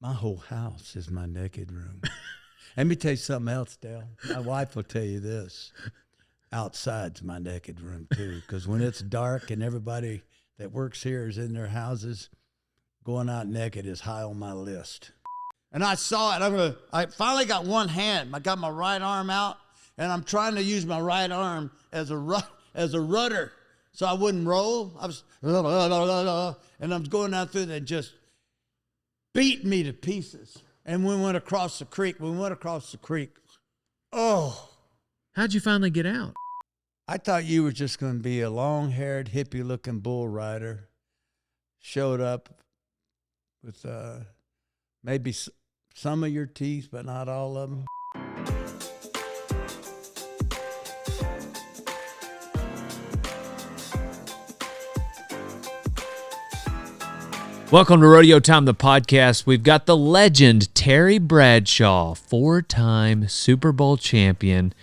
My whole house is my naked room. Let me tell you something else, Dale. My wife will tell you this. Outside's my naked room, too, because when it's dark and everybody that works here is in their houses, going out naked is high on my list. And I saw it. I finally got one hand. I got my right arm out, and I'm trying to use my right arm as a rudder so I wouldn't roll. I was, and I'm going out through there and just beat me to pieces. And we went across the creek. Oh. How'd you finally get out? I thought you were just going to be a long-haired, hippie-looking bull rider. Showed up with maybe some of your teeth, but not all of them. Welcome to Rodeo Time, the podcast. We've got the legend, Terry Bradshaw, 4-time Super Bowl champion.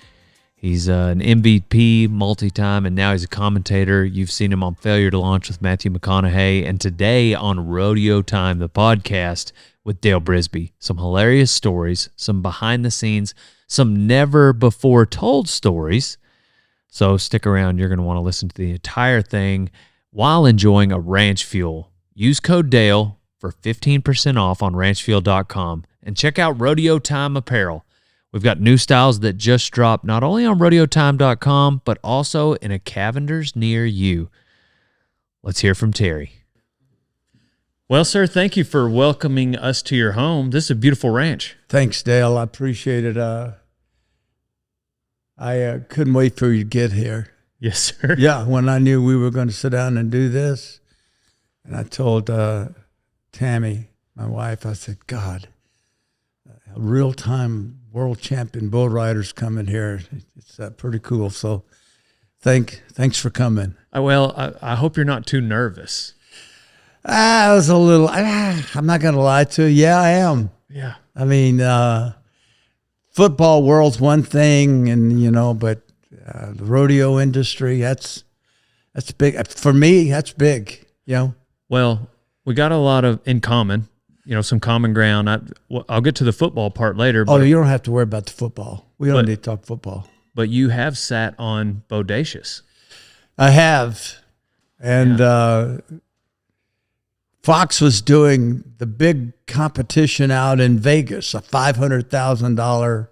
He's an MVP, multi-time, and now he's a commentator. You've seen him on Failure to Launch with Matthew McConaughey, and today on Rodeo Time, the podcast, with Dale Brisby. Some hilarious stories, some behind-the-scenes, some never-before-told stories. So stick around. You're going to want to listen to the entire thing while enjoying a ranch fuel. Use code DALE for 15% off on ranchfuel.com and check out Rodeo Time Apparel. We've got new styles that just dropped not only on rodeotime.com, but also in a Cavender's near you. Let's hear from Terry. Well, sir, thank you for welcoming us to your home. This is a beautiful ranch. Thanks, Dale. I appreciate it. I couldn't wait for you to get here. Yes, sir. Yeah, when I knew we were going to sit down and do this, and I told Tammy, my wife, I said, God, a real-time world champion bull rider's coming here. It's pretty cool. So thanks for coming. Well, I hope you're not too nervous. I was a little, I'm not going to lie to you. Yeah, I am. Yeah. I mean, football world's one thing, and, but the rodeo industry, that's big. For me, that's big, Well, we got a lot in common, some common ground. I'll get to the football part later. But, you don't have to worry about the football. We don't need to talk football. But you have sat on Bodacious. I have. And Fox was doing the big competition out in Vegas, a $500,000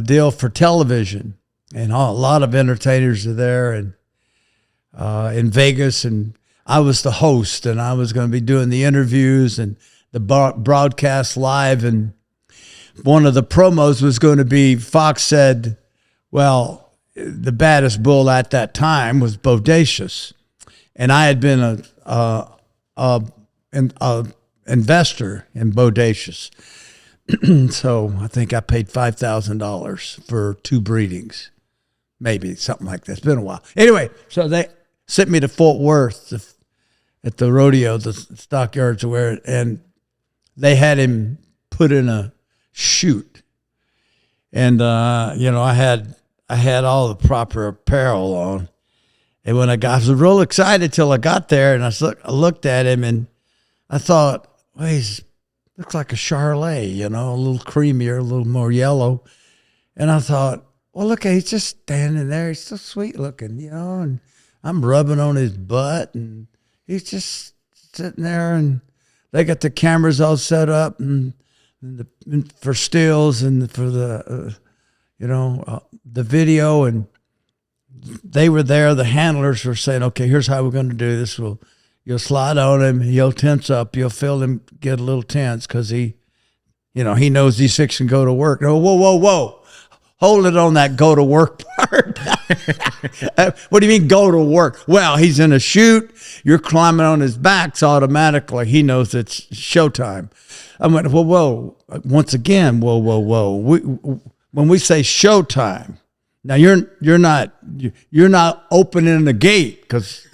deal for television. And a lot of entertainers are there and in Vegas, and I was the host, and I was going to be doing the interviews and the broadcast live. And one of the promos was going to be, Fox said, well, the baddest bull at that time was Bodacious. And I had been an investor in Bodacious. So I think I paid $5,000 for 2 breedings, maybe something like that. It's been a while. Anyway, so they sent me to Fort Worth at the rodeo, the stockyards where, and they had him put in a chute. And, I had all the proper apparel on. And when I was real excited till I got there, and I looked at him, and I thought, well, he looks like a Charolais, a little creamier, a little more yellow. And I thought, well, look, he's just standing there. He's so sweet looking, and I'm rubbing on his butt, and he's just sitting there, and they got the cameras all set up and for stills and for the, the video. And they were there. The handlers were saying, okay, here's how we're going to do this. You'll slide on him. He'll tense up. You'll feel him get a little tense because he knows he's fixing to go to work. No, whoa. Hold it on that go to work part. What do you mean go to work? Well, he's in a chute. You're climbing on his back, so automatically he knows it's showtime. I went, whoa. Once again, whoa. When we say showtime, now you're not opening the gate because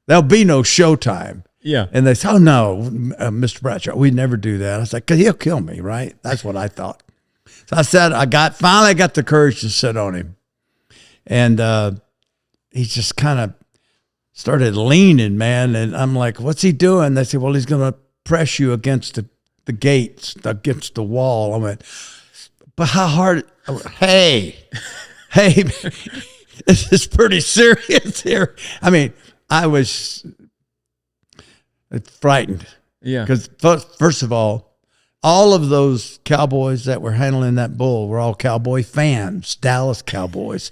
there'll be no showtime. Yeah. And they said, oh no, Mr. Bradshaw, we never do that. I was like, 'cause he'll kill me, right? That's what I thought. So I said, finally got the courage to sit on him. And he just kind of started leaning, man. And I'm like, what's he doing? They said, well, he's going to press you against the gates against the wall. I went, but how hard? Hey, this is pretty serious here. I mean, I was frightened. Yeah. Because first of all of those cowboys that were handling that bull were all Cowboy fans, Dallas Cowboys.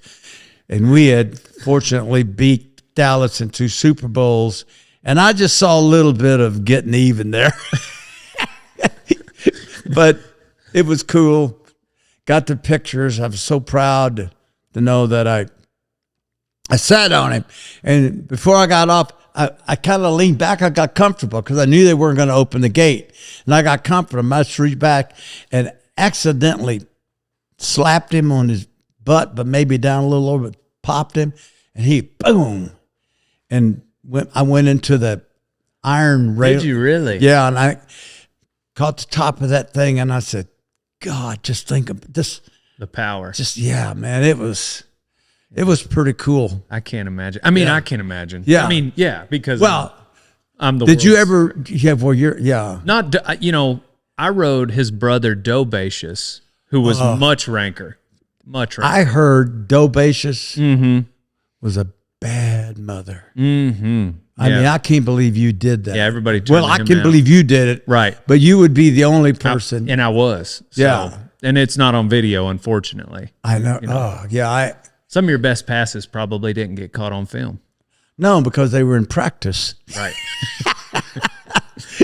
And we had fortunately beat Dallas in 2 Super Bowls. And I just saw a little bit of getting even there. But it was cool. Got the pictures. I was so proud to know that I sat on him. And before I got off, I kind of leaned back. I got comfortable because I knew they weren't going to open the gate. And I got comfortable. I just reached back and accidentally slapped him on his butt, but maybe down a little over, popped him. And he, boom. And I went into the iron rail. Did you really? Yeah, and I caught the top of that thing, and I said, God, just think of this. The power. Just, yeah, man, it was pretty cool. I can't imagine. I mean, I can imagine. Yeah. I mean, yeah, because I'm the Did you world's- ever, yeah, well, yeah. Not, I rode his brother Dobacious, who was much ranker. I heard Dobacious was a bad mother. Mm-hmm. I mean, I can't believe you did that. Yeah, everybody turned Well, I him can down. believe you did it. Right. But you would be the only person. And I was. So, Yeah. And it's not on video, unfortunately. I know. Oh, yeah. Some of your best passes probably didn't get caught on film. No, because they were in practice. Right.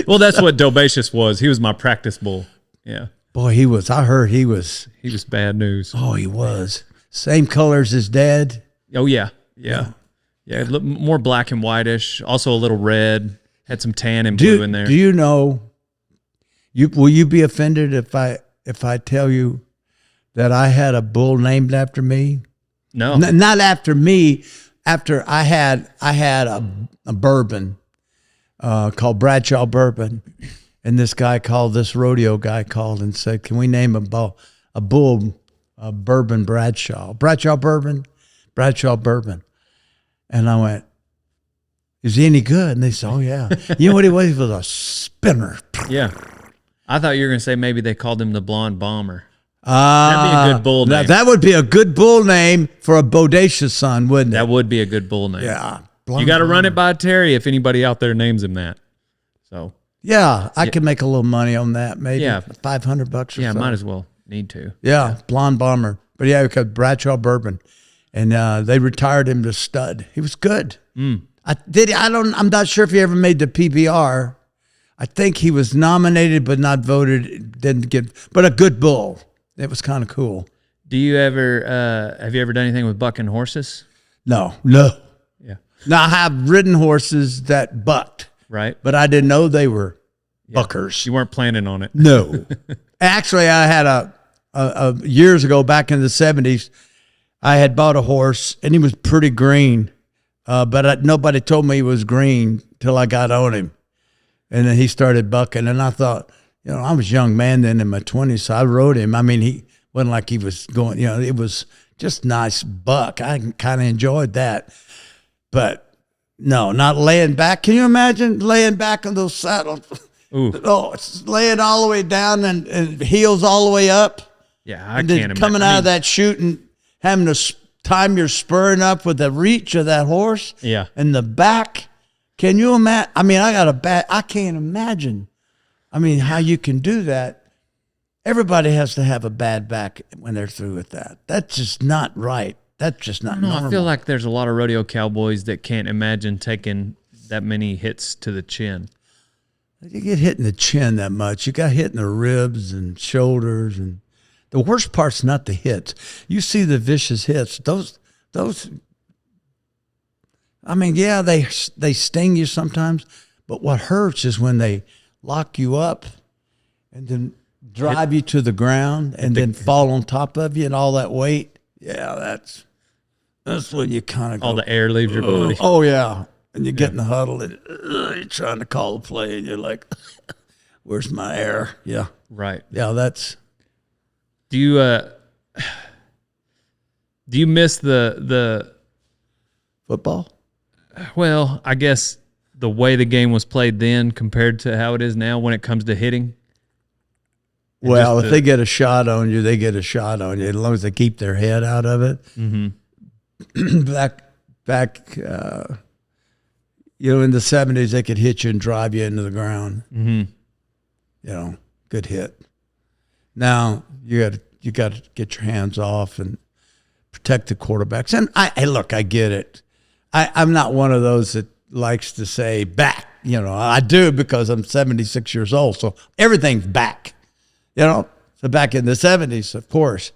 Well, that's what Dobacious was. He was my practice bull. Yeah. Boy, he was. I heard he was. He was bad news. Oh, he was. Same colors as Dad. Oh, yeah. Yeah. Yeah. It looked more black and whitish. Also a little red. Had some tan and blue in there. Do you know? Will you be offended if I tell you that I had a bull named after me? No. Not after me. After I had a bourbon called Bradshaw bourbon, and this rodeo guy called and said, "Can we name a bull bourbon Bradshaw bourbon?" And I went, "Is he any good?" And they said, "Oh yeah." You know what he was? He was a spinner. Yeah. I thought you were going to say maybe they called him the Blonde Bomber. That'd be a good bull name. That would be a good bull name for a bodacious son, wouldn't it? That would be a good bull name. Yeah. You got to run it by Terry if anybody out there names him that. So. Yeah, I could make a little money on that, maybe. Yeah. $500 or something. Yeah, might as well. Need to. Yeah, Blonde Bomber. But yeah, because Bradshaw bourbon. And they retired him to stud. He was good. I'm not sure if he ever made the PBR. I think he was nominated but not voted, didn't get, but a good bull. It was kind of cool. Do you ever, have you ever done anything with bucking horses? No. Yeah. Now, I have ridden horses that bucked, Right. but I didn't know they were buckers. You weren't planning on it. No. Actually, I had a years ago, back in the 70s, I had bought a horse, and he was pretty green, but nobody told me he was green till I got on him. And then he started bucking, and I thought, I was a young man then in my 20s, so I rode him. I mean, he wasn't like he was going, it was just nice buck. I kind of enjoyed that. But no, not laying back. Can you imagine laying back on those saddles? Ooh. Oh, it's laying all the way down and heels all the way up. Yeah, I And can't then imagine. coming out of that chute and having to time your spurring up with the reach of that horse. Yeah. And the back. Can you imagine? I mean, I can't imagine. I mean, how you can do that. Everybody has to have a bad back when they're through with that. That's just not right. That's just not normal. I feel like there's a lot of rodeo cowboys that can't imagine taking that many hits to the chin. You get hit in the chin that much. You got hit in the ribs and shoulders, and the worst part's not the hits. You see the vicious hits. Those. I mean, yeah, they sting you sometimes, but what hurts is when they lock you up and then drive you to the ground and then fall on top of you and all that weight. Yeah, that's when you kind of go. All the air leaves your body. Oh yeah, and you get in the huddle and you're trying to call a play and you're like, "Where's my air?" Yeah, Right. yeah, that's. Do you miss the Football? well, I guess the way the game was played then compared to how it is now when it comes to hitting? Well, if they get a shot on you, they get a shot on you. As long as they keep their head out of it. Mm-hmm. back, in the 70s, they could hit you and drive you into the ground. Mm-hmm. Good hit. Now you got to get your hands off and protect the quarterbacks. And I get it. I'm not one of those that likes to say back. I do because I'm 76 years old, so everything's back. So back in the 70s, of course.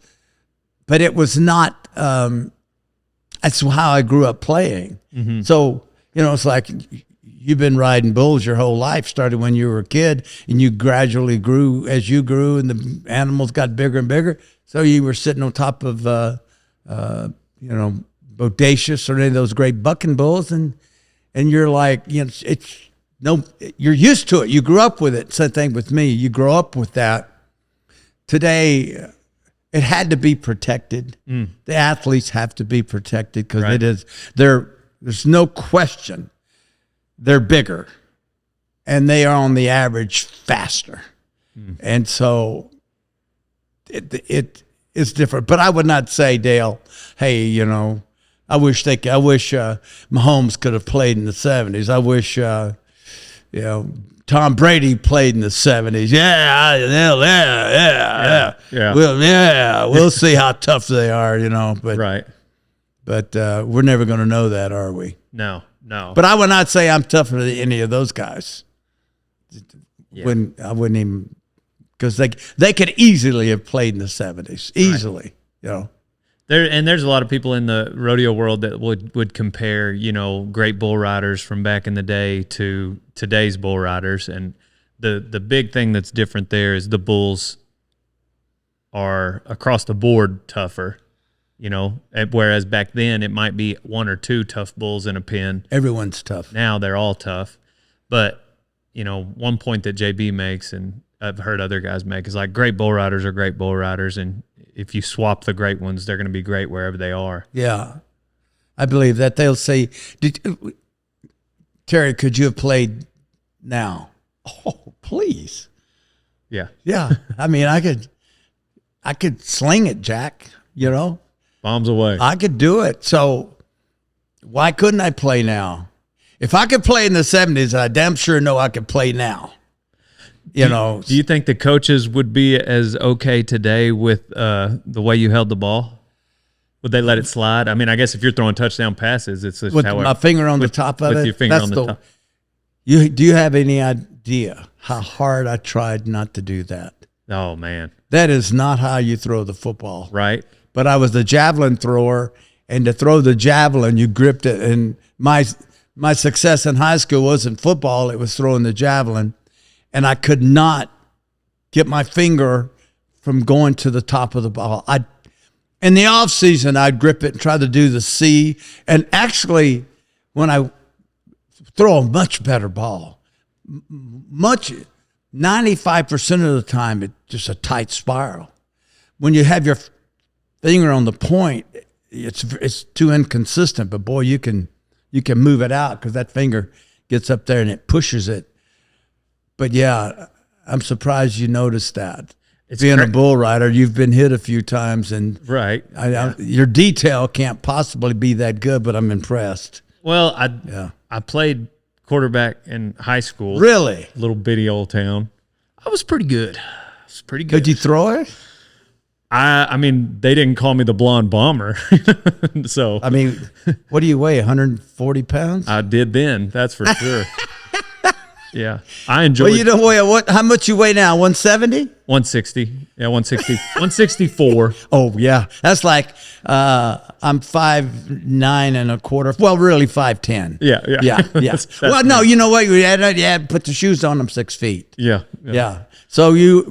But it was not, that's how I grew up playing. Mm-hmm. So, it's like you've been riding bulls your whole life, started when you were a kid, and you gradually grew as you grew, and the animals got bigger and bigger. So you were sitting on top of, Bodacious or any of those great bucking bulls, and you're like, you're used to it. You grew up with it. Same thing with me. You grow up with that. Today, it had to be protected. The athletes have to be protected because there's no question they're bigger and they are on the average faster. And so it is different. But I would not say, Dale, hey, I wish Mahomes could have played in the 70s. I wish Tom Brady played in the 70s. Yeah. We'll see how tough they are, But Right. But we're never going to know that, are we? No. But I would not say I'm tougher than any of those guys. Yeah. I wouldn't even, because they could easily have played in the 70s, easily. There's a lot of people in the rodeo world that would compare, great bull riders from back in the day to today's bull riders, and the big thing that's different there is the bulls are across the board tougher, whereas back then it might be one or two tough bulls in a pen. Everyone's tough. Now they're all tough. But, one point that JB makes, and I've heard other guys make, is like great bull riders are great bull riders, and if you swap the great ones, they're going to be great wherever they are. Yeah. I believe that. They'll say, Terry, could you have played now? Oh, please. Yeah. Yeah. I mean, I could sling it, Jack, Bombs away. I could do it. So why couldn't I play now? If I could play in the 70s, I damn sure know I could play now. Do you think the coaches would be as okay today with the way you held the ball? Would they let it slide? I mean, I guess if you're throwing touchdown passes, it's just with my finger on the top of it. With your finger on the top. Do you have any idea how hard I tried not to do that? Oh man, that is not how you throw the football, right? But I was the javelin thrower, and to throw the javelin, you gripped it. And my success in high school wasn't football; it was throwing the javelin. And I could not get my finger from going to the top of the ball. In the off season, I'd grip it and try to do the C. And actually, when I throw a much better ball, 95% of the time, it's just a tight spiral. When you have your finger on the point, it's too inconsistent. But boy, you can move it out because that finger gets up there and it pushes it. But yeah, I'm surprised you noticed that. Being a bull rider, you've been hit a few times, and right. Your detail can't possibly be that good. But I'm impressed. Well, I played quarterback in high school. Really, little bitty old town. I was pretty good. Could you throw it? I mean, they didn't call me the blonde bomber. So I mean, what do you weigh? 140 pounds? I did then. That's for sure. Yeah, I enjoy. Well, you don't weigh what? How much you weigh now? 170? 160. Yeah, 160. 164. Oh yeah, that's like I'm 5'9 1/4. Well, really 5'10. Yeah. Well, no, you know what? You had to put the shoes on. I'm 6 feet. Yeah. So you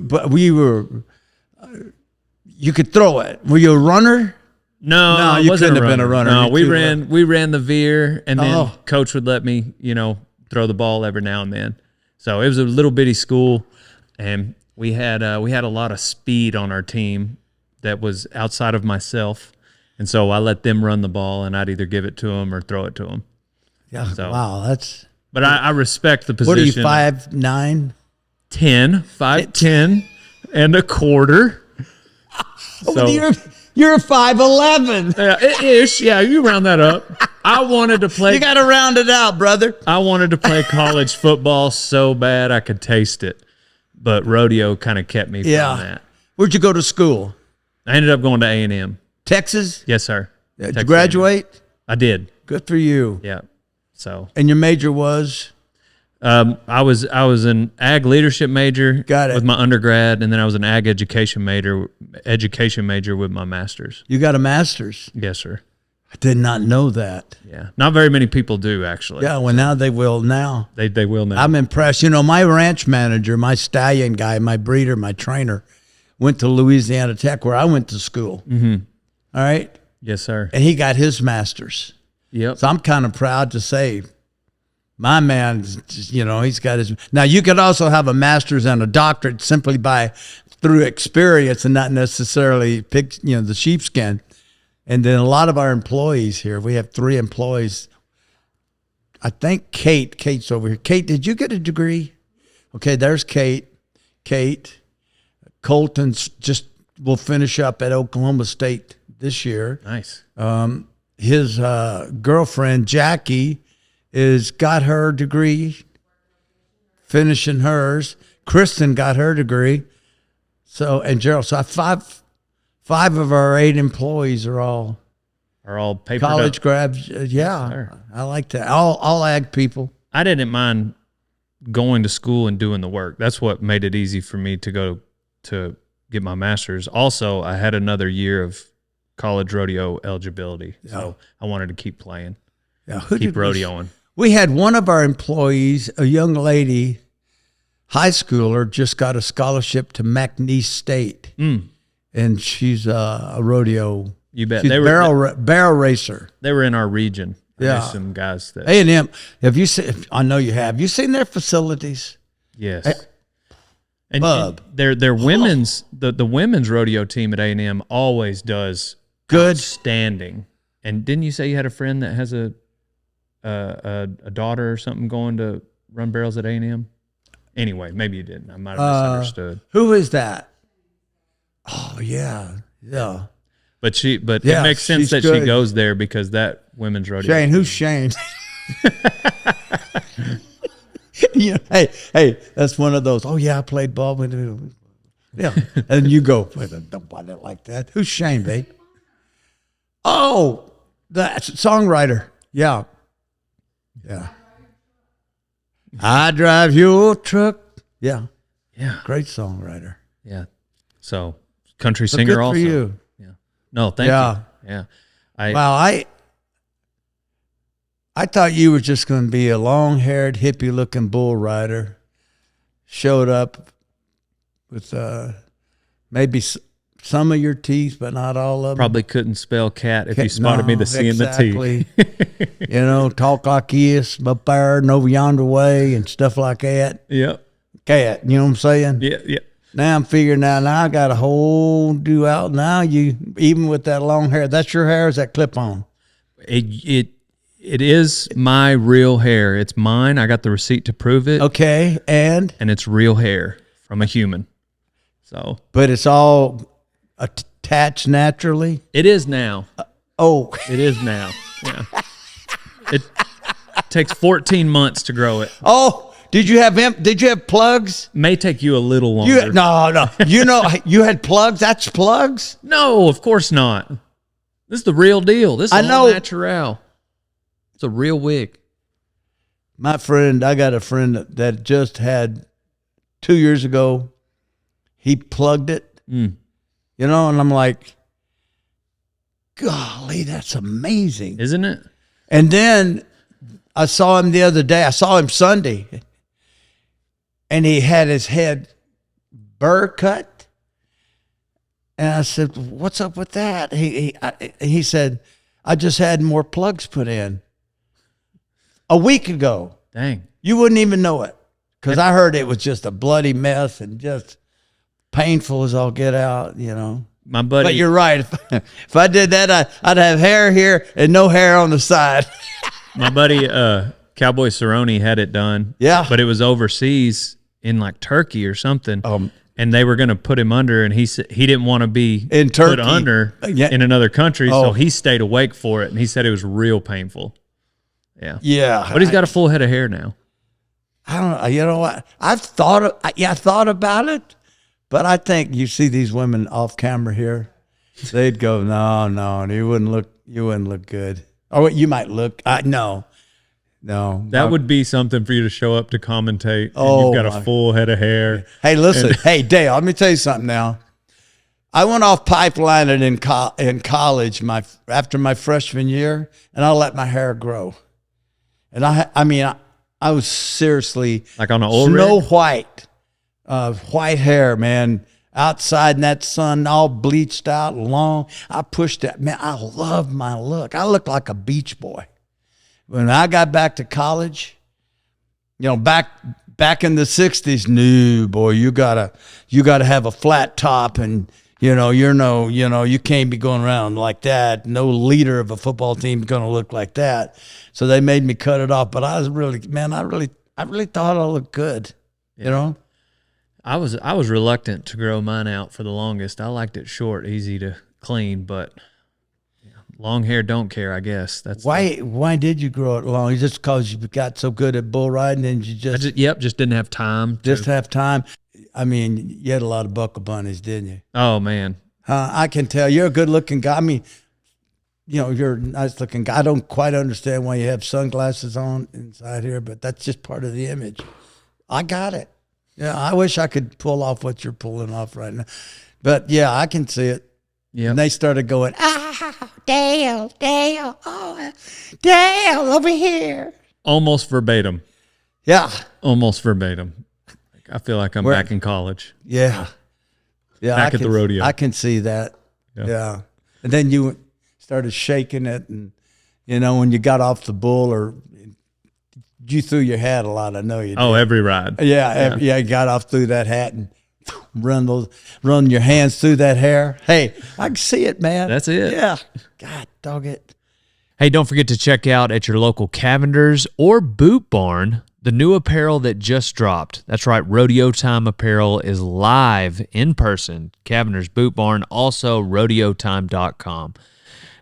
could throw it. Were you a runner? No, you couldn't have been a runner. No, we ran the veer, and then coach would let me, throw the ball every now and then. So it was a little bitty school, and we had a lot of speed on our team that was outside of myself, and so I let them run the ball, and I'd either give it to them or throw it to them. Yeah. So, wow, that's. But I respect the position. What are you, 5'9"? 5'10". and a quarter. So, you're 5'11". Ish. Yeah, you round that up. I wanted to play. You got to round it out, brother. I wanted to play college football so bad I could taste it, but rodeo kind of kept me from that. Where'd you go to school? I ended up going to A&M. Texas? Yes, sir. Did you graduate? A&M. I did. Good for you. Yeah. So. And your major was? I was an ag leadership major. Got it. With my undergrad, and then I was an ag education major with my master's. You got a master's? Yes, sir. I did not know that. Yeah, not very many people do actually. Yeah, well now they will now. They will now. I'm impressed. You know, my ranch manager, my stallion guy, my breeder, my trainer, went to Louisiana Tech where I went to school. Mm-hmm. All right. Yes, sir. And he got his master's. Yep. So I'm kind of proud to say, my man, you know, he's got his. Now you could also have a master's and a doctorate simply through experience and not necessarily pick, you know, the sheepskin. And then a lot of our employees here, we have 3 employees. I think Kate's over here. Kate, did you get a degree? Okay, there's Kate. Colton's will finish up at Oklahoma State this year. Nice. His girlfriend, Jackie, got her degree, finishing hers. Kristen got her degree. So, and Gerald. So I have 5 of our 8 employees are all papered college up. grads. Yeah, Sure. I like that. All ag people. I didn't mind going to school and doing the work. That's what made it easy for me to go to get my master's. Also, I had another year of college rodeo eligibility, so I wanted to keep playing. Yeah, keep rodeoing. We had one of our employees, a young lady, high schooler, just got a scholarship to McNeese State. And she's a rodeo. You bet. She's barrel racer. They were in our region. Yeah. There's some guys that. A&M. Have you seen? I know you have. You seen their facilities? Yes. And Bub. their women's the women's rodeo team at A&M always does good, outstanding. And didn't you say you had a friend that has a daughter or something going to run barrels at A&M? Anyway, maybe you didn't. I might have misunderstood. Who is that? Oh yeah. But it makes sense that she goes there because that women's rodeo. Shane, who's Shane? Yeah, hey, that's one of those. Oh yeah, I played ball with him. Yeah, and you go, nobody like that. Who's Shane, babe? Oh, the songwriter. Yeah. I drive your truck. Yeah, great songwriter. Yeah, so country singer good also. For you. Yeah. No, thank you. Yeah. I thought you were just going to be a long-haired, hippie-looking bull rider. Showed up with maybe some of your teeth, but not all of them. Probably couldn't spell cat if you spotted me to seeing the teeth. You know, talk like this, up there and over yonder way and stuff like that. Yep. Cat, you know what I'm saying? Yeah. Now I'm figuring out, now I got a whole do out. Now you, even with that long hair, that's your hair or is that clip-on? It is my real hair. It's mine. I got the receipt to prove it. Okay, and it's real hair from a human. So, but it's all attached naturally. It is now. It is now. Yeah. It takes 14 months to grow it. Oh, did you have plugs? May take you a little longer. No. You know, you had plugs. That's plugs. No, of course not. This is the real deal. This is all natural. It's a real wig. I got a friend that just had 2 years ago. He plugged it, you know, and I'm like, golly, that's amazing. Isn't it? And then I saw him the other day. I saw him Sunday, and he had his head burr cut. And I said, what's up with that? He said, I just had more plugs put in a week ago. Dang. You wouldn't even know it because I heard it was just a bloody mess and just painful as all get out, you know. My buddy. But you're right. If I did that, I'd have hair here and no hair on the side. My buddy, Cowboy Cerrone, had it done. Yeah. But it was overseas in like Turkey or something. and they were going to put him under, and he said he didn't want to be In put Turkey. under Yeah. in another country, Oh. so he stayed awake for it, and he said it was real painful. Yeah. Yeah. But he's got a full head of hair now. I don't know. You know what? I thought about it, but I think you see these women off camera here, they'd go, no, you wouldn't look good. Or you might look, no. That would be something for you to show up to commentate. And Oh, you've got a full head of hair. Hey, listen. Hey, Dale, let me tell you something now. I went off pipelining in college after my freshman year, and I let my hair grow. And I was seriously Like on an old snow rig? white hair, man. Outside in that sun, all bleached out, long. I pushed that. Man, I love my look. I look like a beach boy. When I got back to college, back in the 60s, no, boy, you gotta have a flat top, and you can't be going around like that. No leader of a football team is gonna look like that. So they made me cut it off. But I really thought I looked good. Yeah. I was reluctant to grow mine out for the longest. I liked it short, easy to clean, but long hair don't care, I guess. That's Why did you grow it long? Just because you got so good at bull riding, and you just didn't have time. have time. I mean, you had a lot of buckle bunnies, didn't you? Oh man, I can tell you're a good-looking guy. I mean, you're a nice-looking guy. I don't quite understand why you have sunglasses on inside here, but that's just part of the image. I got it. Yeah, I wish I could pull off what you're pulling off right now. But, yeah, I can see it. yeah. And they started going, Dale, oh, Dale, over here. Almost verbatim. Yeah, Almost verbatim. I feel like I'm back in college. yeah. Back at the rodeo. I can see that. Yeah. And then you started shaking it, and, when you got off the bull, or you threw your hat a lot, I know you did. Oh, every ride. Yeah, you got off through that hat and run your hands through that hair. Hey, I can see it, man. That's it. Yeah. God dog it. Hey, don't forget to check out at your local Cavender's or Boot Barn the new apparel that just dropped. That's right, Rodeo Time Apparel is live in person. Cavender's Boot Barn, also rodeotime.com.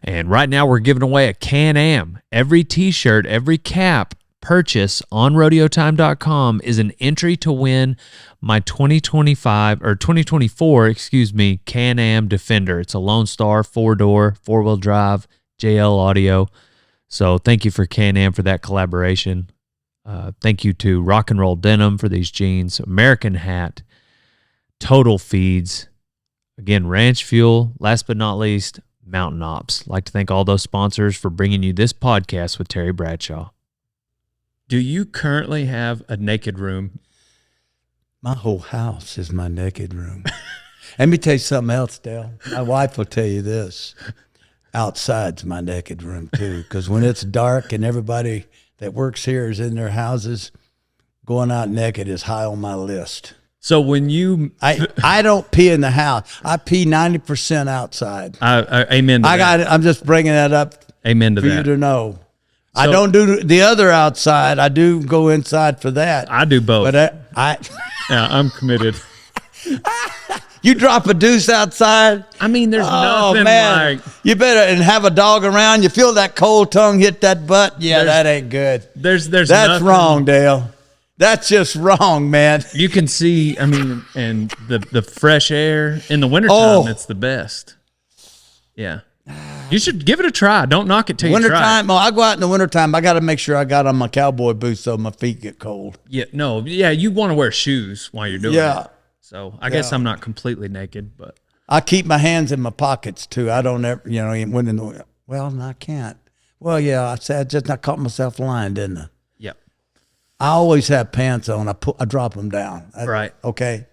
And right now we're giving away a Can-Am. Every t-shirt, every cap purchase on rodeotime.com is an entry to win my 2024 Can-Am Defender. It's a Lone Star 4-door, 4-wheel drive, JL audio. So thank you for Can-Am for that collaboration. Thank you to Rock and Roll Denim for these jeans, American Hat, Total Feeds, again, Ranch Fuel, last but not least, Mountain Ops. I'd like to thank all those sponsors for bringing you this podcast with Terry Bradshaw. Do you currently have a naked room? My whole house is my naked room. Let me tell you something else, Dale. My wife will tell you this. Outside's my naked room, too, because when it's dark and everybody that works here is in their houses, going out naked is high on my list. So when you... I don't pee in the house. I pee 90% outside. Amen to that. I'm just bringing that up Amen to for you that. to know. I don't do the other outside. I do go inside for that. I do both. But Yeah, I'm committed. you drop a deuce outside. I mean, there's nothing man. like... You better and have a dog around. You feel that cold tongue hit that butt. Yeah, that ain't good. There's That's nothing. wrong, Dale. That's just wrong, man. You can see, I mean, and the fresh air in the wintertime, Oh. it's the best. Yeah. You should give it a try. Don't knock it till you try it. Wintertime. Well, I go out in the wintertime. I got to make sure I got on my cowboy boots so my feet get cold. Yeah, no, yeah, you want to wear shoes while you're doing Yeah. it. So I guess I'm not completely naked, but I keep my hands in my pockets too. I don't ever, well, no, I can't. Well, yeah, I caught myself lying, didn't I? yeah. I always have pants on. I drop them down. Right. Okay.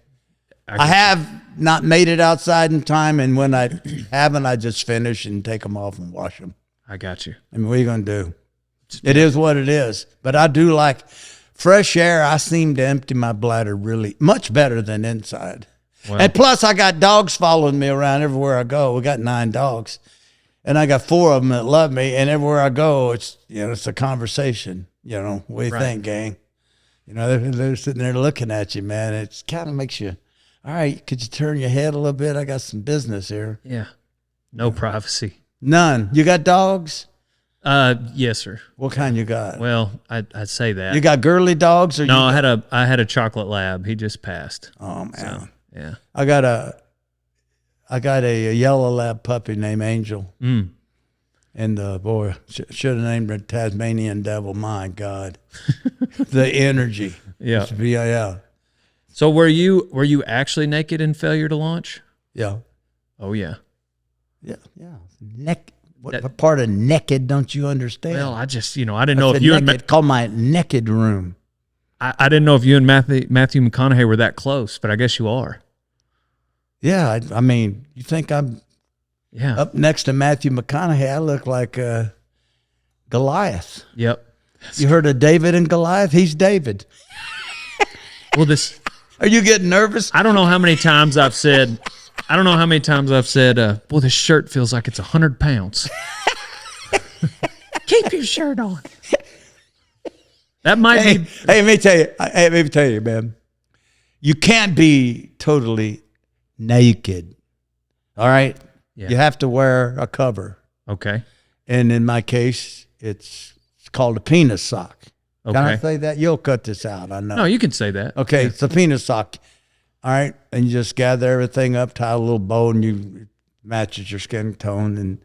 I have not made it outside in time, and when I haven't, I just finish and take them off and wash them. I got you. I mean, what are you going to do? It is what it is. But I do like fresh air. I seem to empty my bladder really much better than inside. Well, And plus, I got dogs following me around everywhere I go. We got 9 dogs, and I got 4 of them that love me. And everywhere I go, it's a conversation. What do you think, gang? They're sitting there looking at you, man. It kind of makes you all right, could you turn your head a little bit? I got some business here. Yeah. No privacy. None. You got dogs? Yes, sir. What kind you got? Well, I'd say that. You got girly dogs? Or No, you I had a chocolate lab. He just passed. Oh, man. So, yeah. I got a yellow lab puppy named Angel. Mm. And boy, should have named her Tasmanian Devil. My God, the energy. Yeah. Yeah. So were you actually naked in Failure to Launch? Yeah. Oh yeah. Yeah. What part of naked don't you understand? Well, I just I didn't know if you naked, call my naked room. I didn't know if you and Matthew McConaughey were that close, but I guess you are. Yeah, I mean, you think I'm up next to Matthew McConaughey? I look like Goliath. Yep. You heard of David and Goliath? He's David. Well, Are you getting nervous? I don't know how many times I've said, boy, this shirt feels like it's 100 pounds. Keep your shirt on. That might be. Hey, let me tell you, man. You can't be totally naked. All right? Yeah. You have to wear a cover. Okay. And in my case, it's called a penis sock. Okay. Can I say that? You'll cut this out, I know. No, you can say that. Okay, it's a penis sock. All right? And you just gather everything up, tie a little bow, and you matches your skin tone. And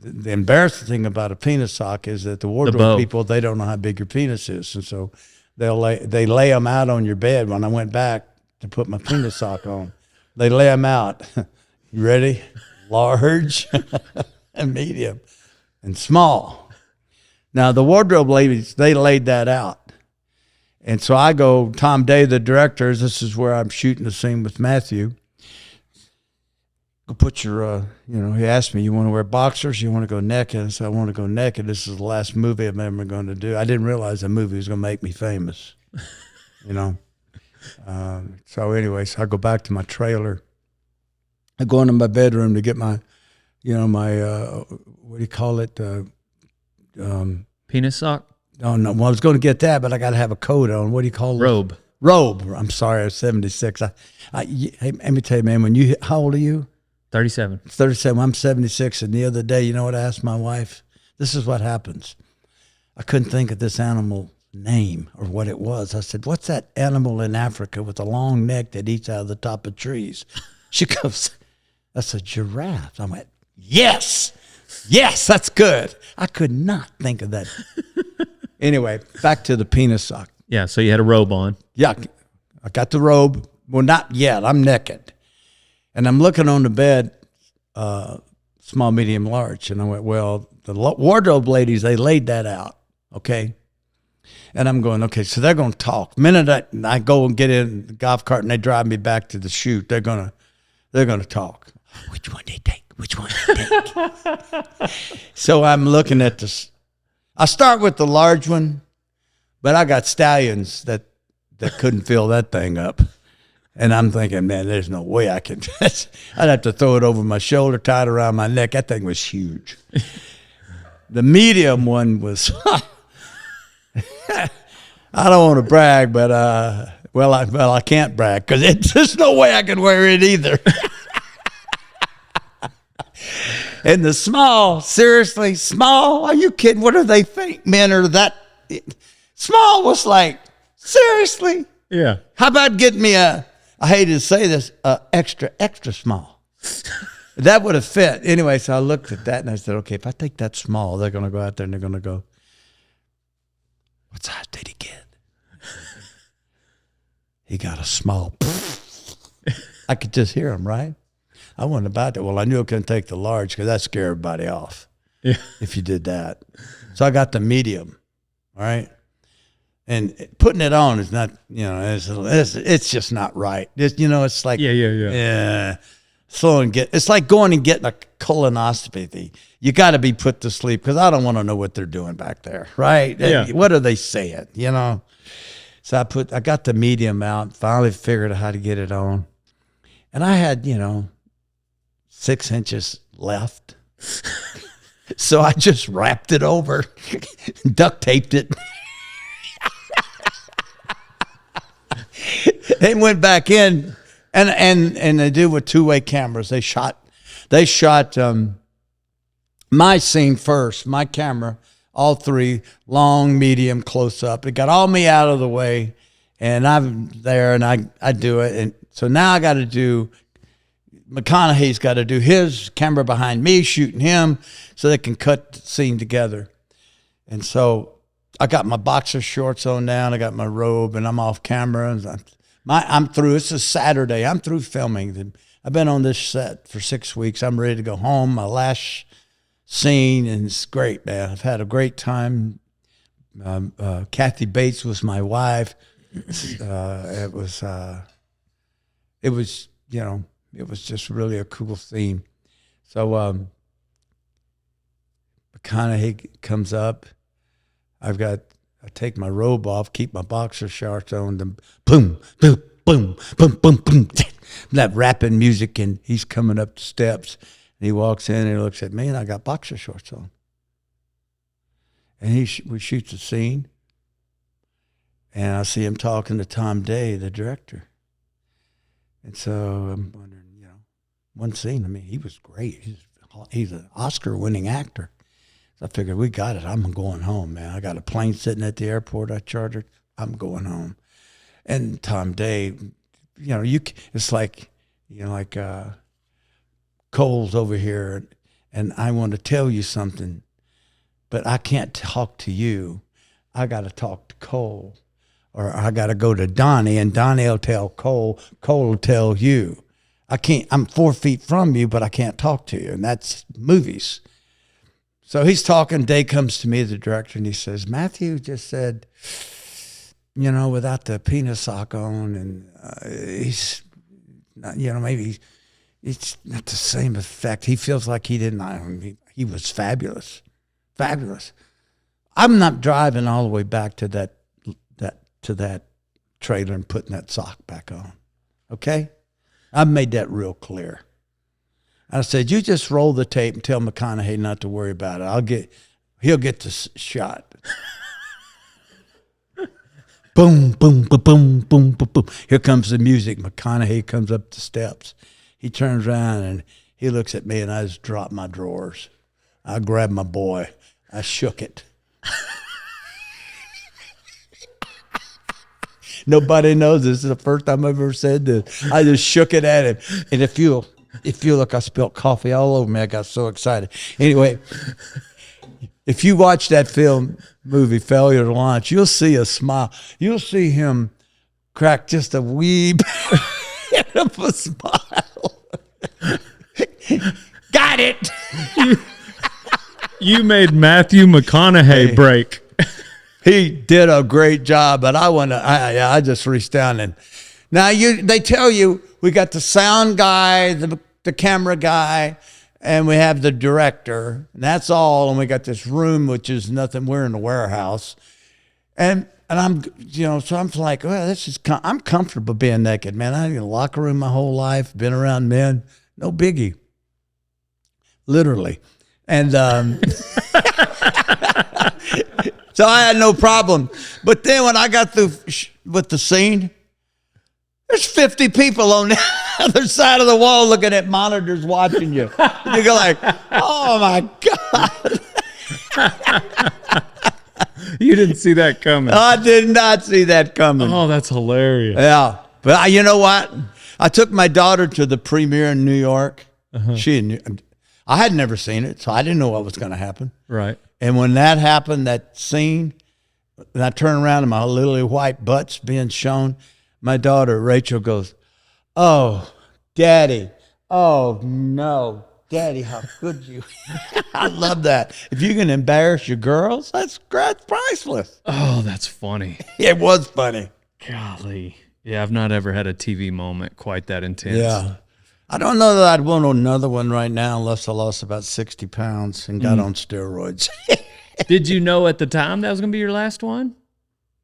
the embarrassing thing about a penis sock is that the wardrobe people, they don't know how big your penis is. And so they lay them out on your bed. When I went back to put my penis sock on, they lay them out. You ready? Large and medium and small. Now, the wardrobe ladies, they laid that out. And so I go, Tom Day, the director, this is where I'm shooting the scene with Matthew. Go put your, he asked me, you want to wear boxers? You want to go naked? I said, I want to go naked. This is the last movie I'm ever going to do. I didn't realize the movie was going to make me famous, So anyways, I go back to my trailer. I go into my bedroom to get my, what do you call it? Penis sock? Oh, no. Well, I was going to get that, but I got to have a coat on. What do you call it? Robe. Robe. I'm sorry, I was 76. Hey, let me tell you, man, how old are you? 37. 37. I'm 76. And the other day, you know what I asked my wife? This is what happens. I couldn't think of this animal name or what it was. I said, what's that animal in Africa with a long neck that eats out of the top of trees? She goes, that's a giraffe. I went, yes, that's good. I could not think of that. Anyway, back to the penis sock. Yeah, so you had a robe on. Yeah, I got the robe. Well, not yet. I'm naked. And I'm looking on the bed, small, medium, large. And I went, well, the wardrobe ladies, they laid that out, okay? And I'm going, okay, so they're going to talk. The minute I go and get in the golf cart and they drive me back to the shoot, they're going to talk. Which one they take? Which one they take? So I'm looking at this. I start with the large one, but I got stallions that couldn't fill that thing up. And I'm thinking, man, there's no way I can. I'd have to throw it over my shoulder, tie it around my neck. That thing was huge. The medium one was, I don't want to brag, but, I can't brag because there's no way I can wear it either. And the small, seriously, small? Are you kidding? What do they think men are that? Small was like, seriously? Yeah. How about getting me I hate to say this, extra, extra small? That would have fit. Anyway, so I looked at that and I said, okay, if I take that small, they're going to go out there and they're going to go, what size did he get? He got a small. I could just hear him, right? I wasn't about that. Well, I knew I couldn't take the large because that scared everybody off. Yeah. If you did that. So I got the medium, all right? And putting it on is not, it's just not right. It's like. Yeah. It's like going and getting a colonoscopy. You got to be put to sleep because I don't want to know what they're doing back there, right? Yeah. What are they saying, So I got the medium out, finally figured out how to get it on. And I had, 6 inches left. So I just wrapped it over, duct taped it. And went back in. And they do with 2-way cameras. They shot my scene first, my camera, all three, long, medium, close up. It got all me out of the way, and I'm there, and I do it. And so now I got to do, McConaughey's got to do his camera behind me, shooting him, so they can cut the scene together. And so I got my boxer shorts on now, and I got my robe, and I'm off camera. And I'm through. This is Saturday. I'm through filming. I've been on this set for 6 weeks. I'm ready to go home. My last scene, and it's great, man. I've had a great time. Kathy Bates was my wife. It was just really a cool scene. So McConaughey comes up. I take my robe off, keep my boxer shorts on, then boom, boom, boom, boom, boom, boom. That rapping music, and he's coming up the steps. And he walks in and he looks at me, and I got boxer shorts on. And we shoot the scene, and I see him talking to Tom Day, the director. And so I'm wondering, one scene, I mean, he was great. He's an Oscar-winning actor. So I figured, we got it. I'm going home, man. I got a plane sitting at the airport I chartered. I'm going home. And Tom Day, it's like, Cole's over here, and I want to tell you something, but I can't talk to you. I got to talk to Cole, or I got to go to Donnie, and Donnie will tell Cole. Cole will tell you. I can't. I'm 4 feet from you, but I can't talk to you, and that's movies. So he's talking. Day comes to me, the director, and he says, Matthew just said, without the penis sock on, and he's not, maybe it's not the same effect. He feels like he didn't. He was fabulous, fabulous. I'm not driving all the way back to that trailer and putting that sock back on. Okay, I've made that real clear. I said, you just roll the tape and tell McConaughey not to worry about it. He'll get the shot. Boom, boom, boom, boom, boom, boom, boom. Here comes the music. McConaughey comes up the steps. He turns around and he looks at me, and I just drop my drawers. I grabbed my boy. I shook it. Nobody knows this. This is the first time I've ever said this. I just shook it at him. And it feel like I spilled coffee all over me. I got so excited. Anyway, if you watch that movie, Failure to Launch, you'll see a smile. You'll see him crack just a wee bit of a smile. Got it. You made Matthew McConaughey break. He did a great job, but I just reached down and now they tell you we got the sound guy, the camera guy, and we have the director, and that's all. And we got this room, which is nothing. We're in the warehouse, and I'm, so I'm like, well, I'm comfortable being naked, man. I was in the locker room my whole life, been around men, no biggie, literally, and so I had no problem. But then when I got through with the scene, there's 50 people on the other side of the wall looking at monitors watching you. You go like, oh my God. You didn't see that coming. I did not see that coming. Oh, that's hilarious. Yeah. But you know what? I took my daughter to the premiere in New York. I had never seen it, so I didn't know what was going to happen. Right. And when that happened, that scene, and I turned around and my little white butt's being shown, my daughter, Rachel, goes, oh, Daddy. Oh, no. Daddy, how could you? I love that. If you can embarrass your girls, that's priceless. Oh, that's funny. It was funny. Golly. Yeah, I've not ever had a TV moment quite that intense. Yeah. I don't know that I'd want another one right now unless I lost about 60 pounds and got on steroids. Did you know at the time that was going to be your last one?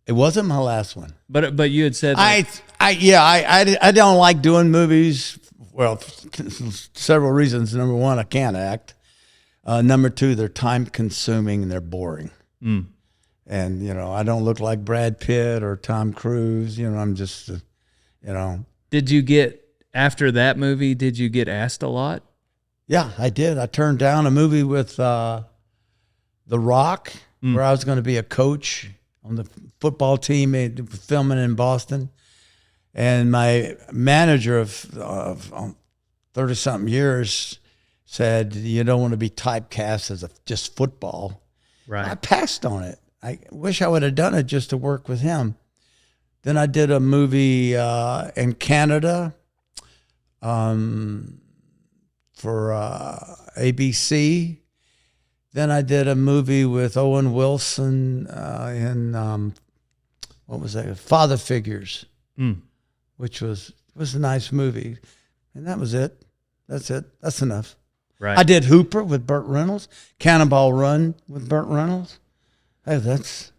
It wasn't my last one. But you had said that. I don't like doing movies. Well, several reasons. Number one, I can't act. Number two, they're time consuming and they're boring. And, I don't look like Brad Pitt or Tom Cruise. I'm just, Did you get after that movie, did you get asked a lot? Yeah, I did. I turned down a movie with The Rock, where I was going to be a coach on the football team, filming in Boston. And my manager of 30-something years said, you don't want to be typecast as just football. Right. I passed on it. I wish I would have done it just to work with him. Then I did a movie in Canada for ABC. Then I did a movie with Owen Wilson in, what was that? Father Figures, which was a nice movie. And that was it. That's it. That's enough. Right. I did Hooper with Burt Reynolds, Cannonball Run with Burt Reynolds. Hey, that's,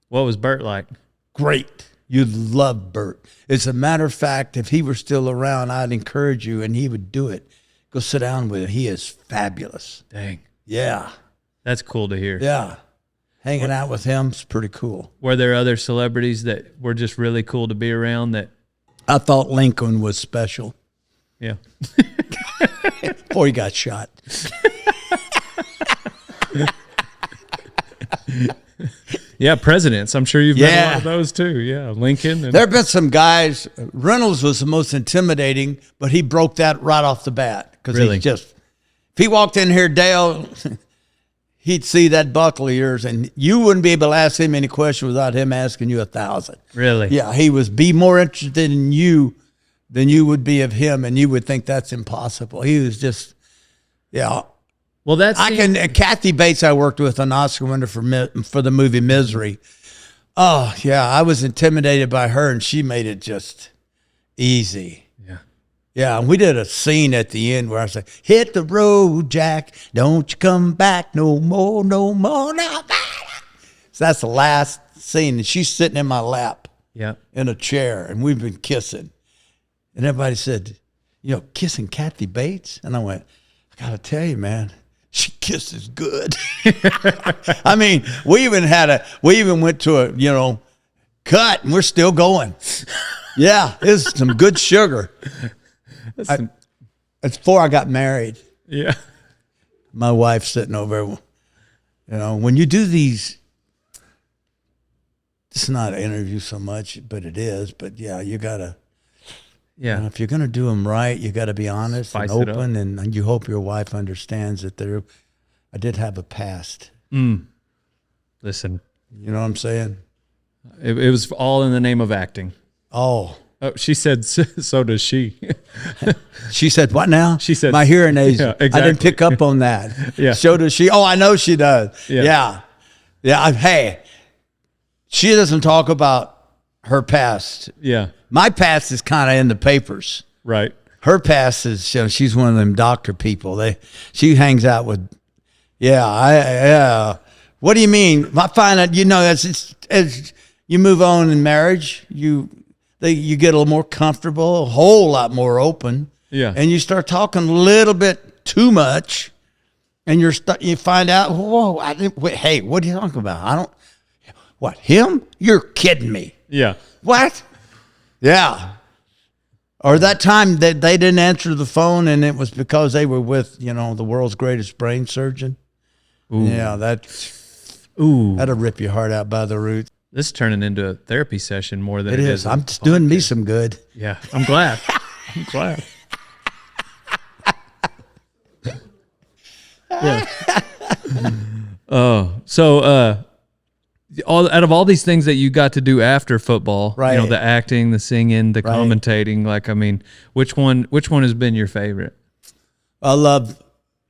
What was Bert like? great. You'd love Burt. As a matter of fact, if he were still around, I'd encourage you, and he would do it. Go sit down with him. He is fabulous. Dang. Yeah. That's cool to hear. Yeah. Hanging out with him is pretty cool. Were there other celebrities that were just really cool to be around that? I thought Lincoln was special Yeah. before he got shot. Yeah, presidents. I'm sure you've met a Yeah. lot of those too. Yeah, Lincoln. And, There have been some guys. Reynolds was the most intimidating, but he broke that right off the bat because Really? if he walked in here, Dale, he'd see that buckle of yours, and you wouldn't be able to ask him any question without him asking you 1,000. really? Yeah, he was be more interested in you than you would be of him, and you would think that's impossible. He was just, yeah. Well, that's Kathy Bates, I worked with, an Oscar winner for the movie Misery. Oh, yeah, I was intimidated by her, and she made it just easy. Yeah. Yeah, and we did a scene at the end where I said, hit the road, Jack. Don't you come back no more, no more. No. So that's the last scene, and she's sitting in my lap Yeah. in a chair, and we've been kissing. And everybody said, kissing Kathy Bates? And I went, I got to tell you, man, she kisses good. I mean, we even went to a, cut, and we're still going. Yeah, it's some good sugar. It's before I got married. Yeah. My wife's sitting over there. When you do these, it's not an interview so much, but it is. But yeah, you gotta. Yeah. If you're gonna do them right, you got to be honest Spice and it up. open, and you hope your wife understands that I did have a past. Listen, You know what I'm saying? it was all in the name of acting. Oh. Oh, she said, so does she. She said, what now? She said- my hearing aids. Yeah, I didn't exactly. pick up on that. Yeah. So does she? Oh, I know she does. Yeah. Yeah. Hey, she doesn't talk about her past. Yeah. My past is kind of in the papers. Right. Her past is, she's one of them doctor people. She hangs out with, yeah. What do you mean? I find out, as you move on in marriage, you get a little more comfortable, a whole lot more open. Yeah. And you start talking a little bit too much, and you find out, whoa, hey, what are you talking about? What, him? You're kidding me. Yeah. What? Yeah. Or that time that they didn't answer the phone, and it was because they were with, the world's greatest brain surgeon. Ooh. Yeah, that'll rip your heart out by the roots. This is turning into a therapy session more than It is. I'm just doing me some good. Yeah. I'm glad. I'm glad. Yeah. Oh, so out of all these things that you got to do after football, Right. the acting, the singing, the Right. commentating, which one has been your favorite? I love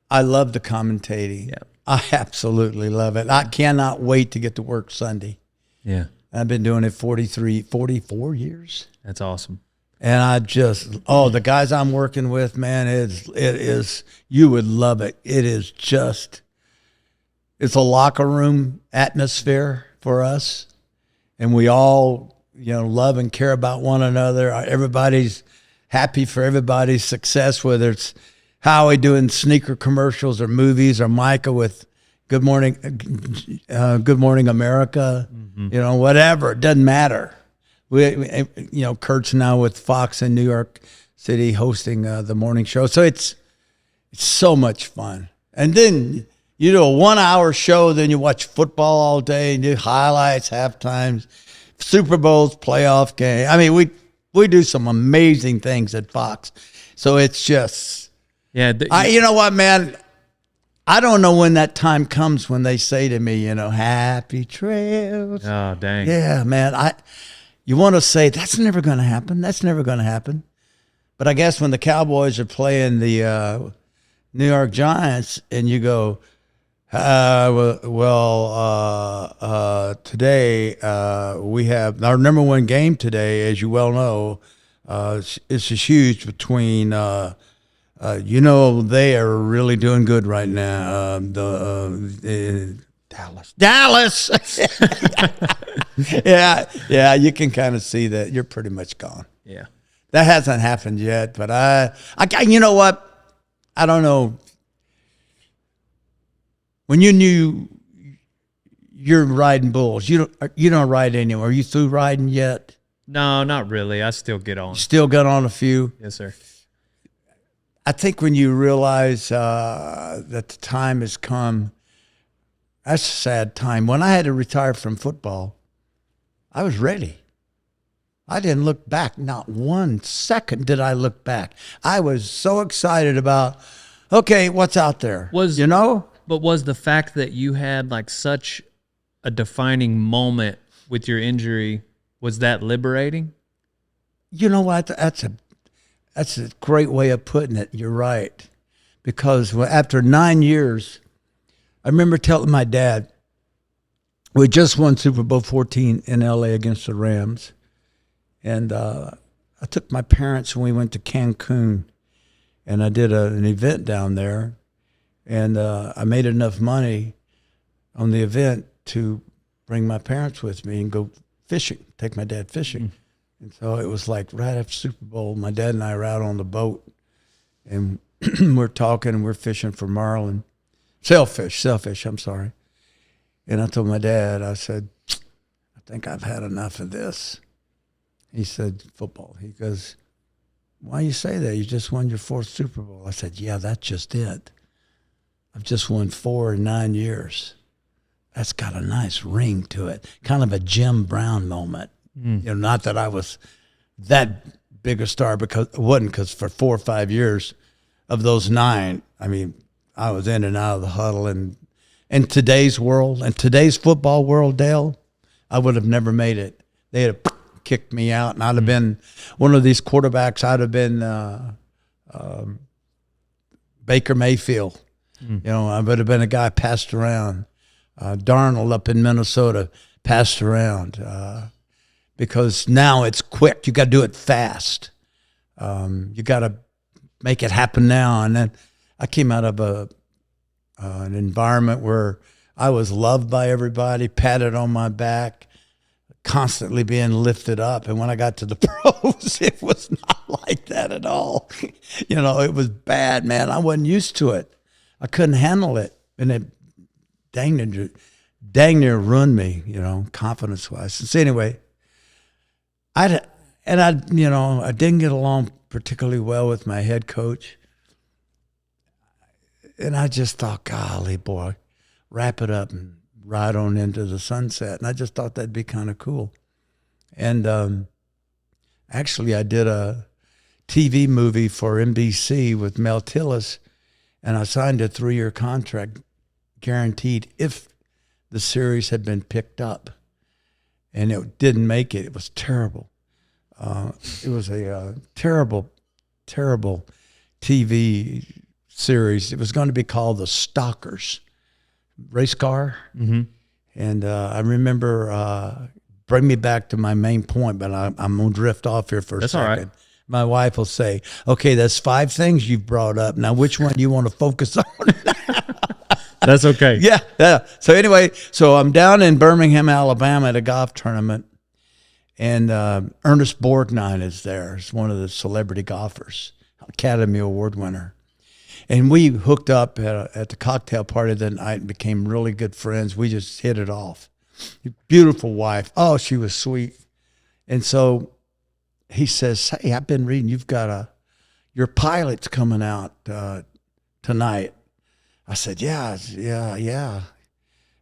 the commentating. Yeah. I absolutely love it. I cannot wait to get to work Sunday. Yeah. I've been doing it 44 years. That's awesome. And the guys I'm working with, man, it is, you would love it. It is just, it's a locker room atmosphere for us. And we all, love and care about one another. Everybody's happy for everybody's success, whether it's Howie doing sneaker commercials or movies, or Micah with Good Morning America, whatever. It doesn't matter. We Kurt's now with Fox in New York City hosting the morning show. So it's so much fun. And then you do a 1 hour show, then you watch football all day and do highlights, halftimes, Super Bowls, playoff game. I mean, we do some amazing things at Fox. So it's just, you know what, man? I don't know when that time comes when they say to me, happy trails. Oh, dang. Yeah, man. You want to say, that's never going to happen. That's never going to happen. But I guess when the Cowboys are playing the New York Giants and you go, today we have our number one game today, as you well know, it's huge between, they are really doing good right now. Dallas. Yeah, you can kind of see that you're pretty much gone. Yeah. That hasn't happened yet, but I you know what? I don't know. When you knew you're riding bulls, you don't ride anymore. Are you through riding yet? No, not really. I still get on. Still got on a few? Yes, sir. I think when you realize that the time has come, that's a sad time. When I had to retire from football, I was ready. I didn't look back. Not 1 second did I look back. I was so excited about, okay, what's out there? But was the fact that you had like such a defining moment with your injury, was that liberating? You know what? That's a great way of putting it. You're right. Because after 9 years, I remember telling my dad, we just won Super Bowl 14 in L.A. against the Rams. And I took my parents and we went to Cancun. And I did an event down there. And I made enough money on the event to bring my parents with me and go fishing, take my dad fishing. And so it was like right after Super Bowl, my dad and I were out on the boat. And we're talking and we're fishing for marlin. Sailfish, I'm sorry. And I told my dad, I said, I think I've had enough of this. He said, football. He goes, why you say that? You just won your 4th Super Bowl. I said, yeah, that's just it. I've just won 4 in 9 years. That's got a nice ring to it. Kind of a Jim Brown moment. Not that I was that big a star, because it wasn't, because for 4 or 5 years of those 9, I mean, I was in and out of the huddle. And in today's world, and today's football world, Dale, I would have never made it. They'd have kicked me out, and I'd have been one of these quarterbacks. I'd have been Baker Mayfield. I would have been a guy passed around. Darnold up in Minnesota, passed around. Because now it's quick. You got to do it fast. You got to make it happen now. And then I came out of an environment where I was loved by everybody, patted on my back, constantly being lifted up. And when I got to the pros, it was not like that at all. It was bad, man. I wasn't used to it. I couldn't handle it. And it dang near ruined me, confidence-wise. So anyway, I didn't get along particularly well with my head coach. And I just thought, golly, boy, wrap it up and ride on into the sunset. And I just thought that'd be kind of cool. And actually, I did a TV movie for NBC with Mel Tillis, and I signed a 3-year contract guaranteed if the series had been picked up. And it didn't make it. It was terrible. It was a terrible, terrible TV series. It was going to be called The Stalkers, race car. Mm-hmm. And I remember, bring me back to my main point, but I'm going to drift off here for a second. All right. My wife will say, okay, that's 5 things you've brought up. Now, which one do you want to focus on? That's okay. Yeah. So anyway, I'm down in Birmingham, Alabama at a golf tournament, and Ernest Borgnine is there. He's one of the celebrity golfers, Academy Award winner. And we hooked up at the cocktail party that night and became really good friends. We just hit it off. Beautiful wife. Oh, she was sweet. And so he says, hey, I've been reading, you've got your pilot's coming out tonight. I said, yeah.